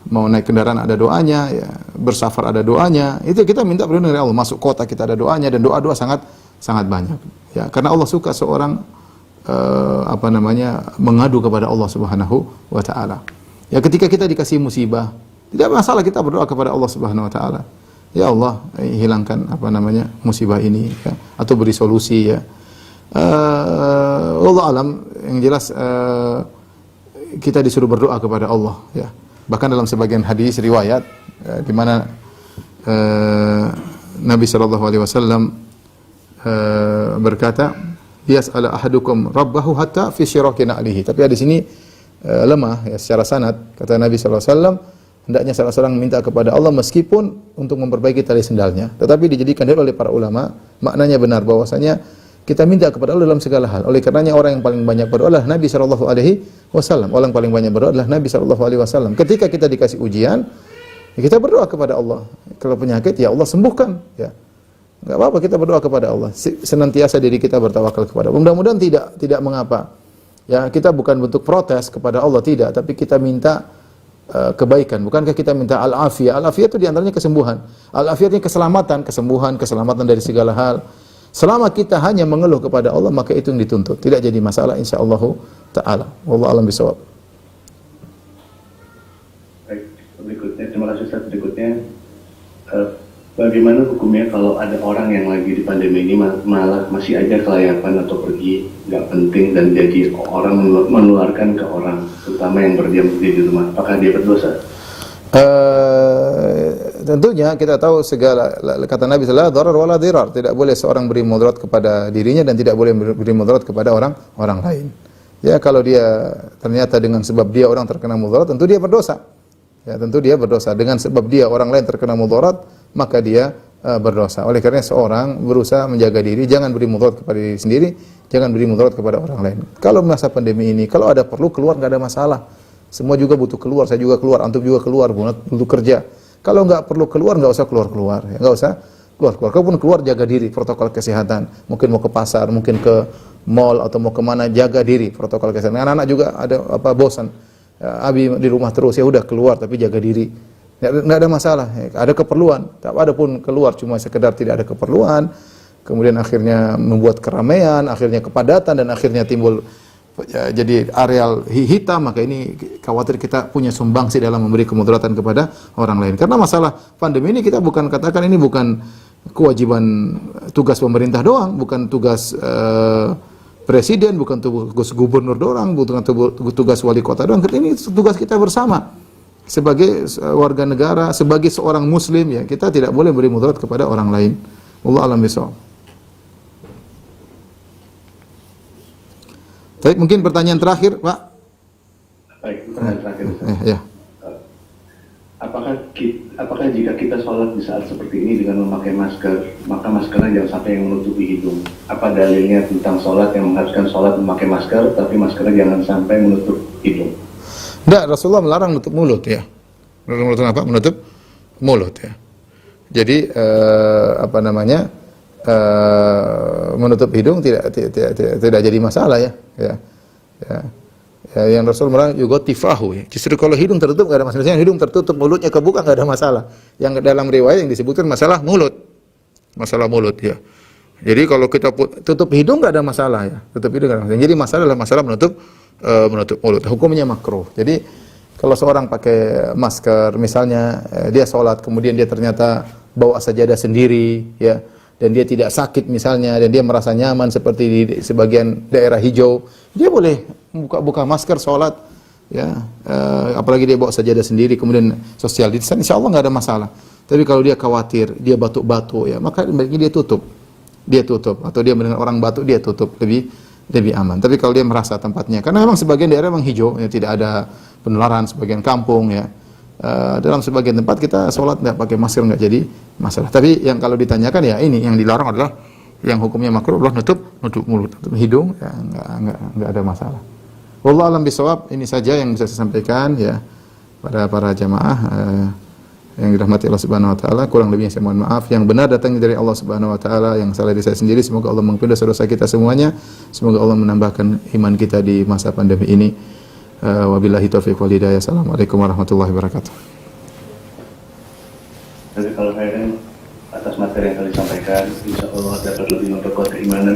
Mau naik kendaraan ada doanya, ya. Bersafar ada doanya. Itu kita minta perlindungan dari Allah. Masuk kota kita ada doanya, dan doa-doa sangat banyak. Ya, karena Allah suka seorang mengadu kepada Allah Subhanahu wa taala. Ya, ketika kita dikasih musibah, tidak masalah kita berdoa kepada Allah Subhanahu wa taala. Ya Allah, hilangkan musibah ini, ya, atau beri solusi, ya. Allah alam, yang jelas kita disuruh berdoa kepada Allah, ya. Bahkan dalam sebagian hadis riwayat di mana Nabi sallallahu alaihi wasallam berkata, "Yas'al ahadukum rabbahu hatta fi syiraki na'lihi." Tapi di sini lemah, ya, secara sanad. Kata Nabi sallallahu alaihi wasallam, hendaknya salah seorang minta kepada Allah meskipun untuk memperbaiki tali sendalnya. Tetapi dijadikan dalil oleh para ulama, maknanya benar bahwasanya kita minta kepada Allah dalam segala hal. Oleh karenanya orang yang paling banyak berdoa adalah Nabi sallallahu alaihi wasallam. Orang paling banyak berdoa adalah Nabi sallallahu alaihi wasallam. Ketika kita dikasih ujian, ya kita berdoa kepada Allah. Kalau penyakit, ya Allah sembuhkan, ya. Enggak apa-apa kita berdoa kepada Allah. Senantiasa diri kita bertawakal kepada Allah. Mudah-mudahan tidak mengapa. Ya, kita bukan bentuk protes kepada Allah, tidak, tapi kita minta kebaikan. Bukankah kita minta al-afiyah? Al-afiyah itu diantaranya kesembuhan. Al-afiyah ini keselamatan, keselamatan dari segala hal. Selama kita hanya mengeluh kepada Allah, maka itu yang dituntut. Tidak jadi masalah insyaallah taala. Wallahu a'lam bishawab. Baik, berikutnya, terima kasih Ustaz. Berikutnya, bagaimana hukumnya kalau ada orang yang lagi di pandemi ini malah masih aja kelayapan atau pergi nggak penting dan jadi orang menularkan ke orang, terutama yang berdiam diri di rumah? Apakah dia berdosa? Tentunya kita tahu segala, kata Nabi sallallahu alaihi wasallam, darar wala dirar. Tidak boleh seorang beri mudarat kepada dirinya dan tidak boleh beri mudarat kepada orang lain. Ya, kalau dia ternyata dengan sebab dia orang terkena mudarat, tentu dia berdosa. Ya, tentu dia berdosa. Dengan sebab dia orang lain terkena mudarat, maka dia berdosa. Oleh karena seorang berusaha menjaga diri, jangan beri mudarat kepada diri sendiri, jangan beri mudarat kepada orang lain. Kalau masa pandemi ini, kalau ada perlu keluar, nggak ada masalah. Semua juga butuh keluar, saya juga keluar, antum juga keluar, butuh kerja. Kalau nggak perlu keluar, nggak usah keluar, ya. Nggak usah keluar. Kalaupun keluar, jaga diri, protokol kesehatan. Mungkin mau ke pasar, mungkin ke mall atau mau kemana, jaga diri, protokol kesehatan. Anak-anak juga ada bosan, ya, Abi di rumah terus, ya udah keluar tapi jaga diri. Nggak ada masalah. Ya, ada keperluan, tak ada pun keluar cuma sekedar tidak ada keperluan. Kemudian akhirnya membuat keramaian, akhirnya kepadatan dan akhirnya timbul jadi areal hitam, maka ini khawatir kita punya sumbangsi dalam memberi kemudaratan kepada orang lain. Karena masalah pandemi ini kita bukan katakan ini bukan kewajiban tugas pemerintah doang, bukan tugas presiden, bukan tugas gubernur doang, bukan tugas wali kota doang. Ini tugas kita bersama. sebagai warga negara, sebagai seorang muslim ya, kita tidak boleh beri mudarat kepada orang lain. Wallahu a'lam bishawab. Baik, mungkin pertanyaan terakhir, Pak. Baik, pertanyaan terakhir. Ya. Apakah jika kita sholat di saat seperti ini dengan memakai masker, maka maskernya jangan sampai yang menutupi hidung? Apa dalilnya tentang sholat yang mengharuskan sholat memakai masker, tapi maskernya jangan sampai menutup hidung? Tidak, Rasulullah melarang menutup mulut ya. Menutup apa? Menutup mulut ya. Jadi menutup hidung tidak jadi masalah ya. Yang Rasul melarang juga tifahu ya. Justru kalau hidung tertutup enggak ada masalah. Yang hidung tertutup, mulutnya kebuka enggak ada masalah. Yang dalam riwayat yang disebutkan masalah mulut. Masalah mulut ya. Jadi kalau kita tutup hidung enggak ada masalah ya. Tutup hidung enggak ada masalah. Jadi masalah adalah masalah menutup mulut. Hukumnya makruh. Jadi kalau seorang pakai masker misalnya dia sholat kemudian dia ternyata bawa sajadah sendiri ya, dan dia tidak sakit misalnya, dan dia merasa nyaman seperti di sebagian daerah hijau, dia boleh buka masker sholat ya, apalagi dia bawa sajadah sendiri kemudian social distancing, insya Allah nggak ada masalah. Tapi kalau dia khawatir, dia batuk-batuk ya, maka baiknya dia tutup atau dia mendengar orang batuk dia tutup, lebih aman. Tapi kalau dia merasa tempatnya, karena memang sebagian daerah memang hijau ya, tidak ada penularan, sebagian kampung ya, dalam sebagian tempat kita sholat nggak pakai masker nggak jadi masalah. Tapi yang kalau ditanyakan ya ini yang dilarang adalah yang hukumnya makruh adalah nutup mulut, nutup hidung ya, nggak ada masalah. Wallahu a'lam bishawab. Ini saja yang bisa saya sampaikan ya pada para jamaah yang dirahmati Allah Subhanahu wa taala. Kurang lebihnya saya mohon maaf. Yang benar datangnya dari Allah Subhanahu wa taala, yang salah dari saya sendiri. Semoga Allah mengampuni dosa-dosa kita semuanya. Semoga Allah menambahkan iman kita di masa pandemi ini. Wabillahi taufiq wal hidayah. Assalamualaikum warahmatullahi wabarakatuh. Jadi kalau saya atas materi yang tadi sampaikan, insya Allah dapat lebih memperkuat keimanan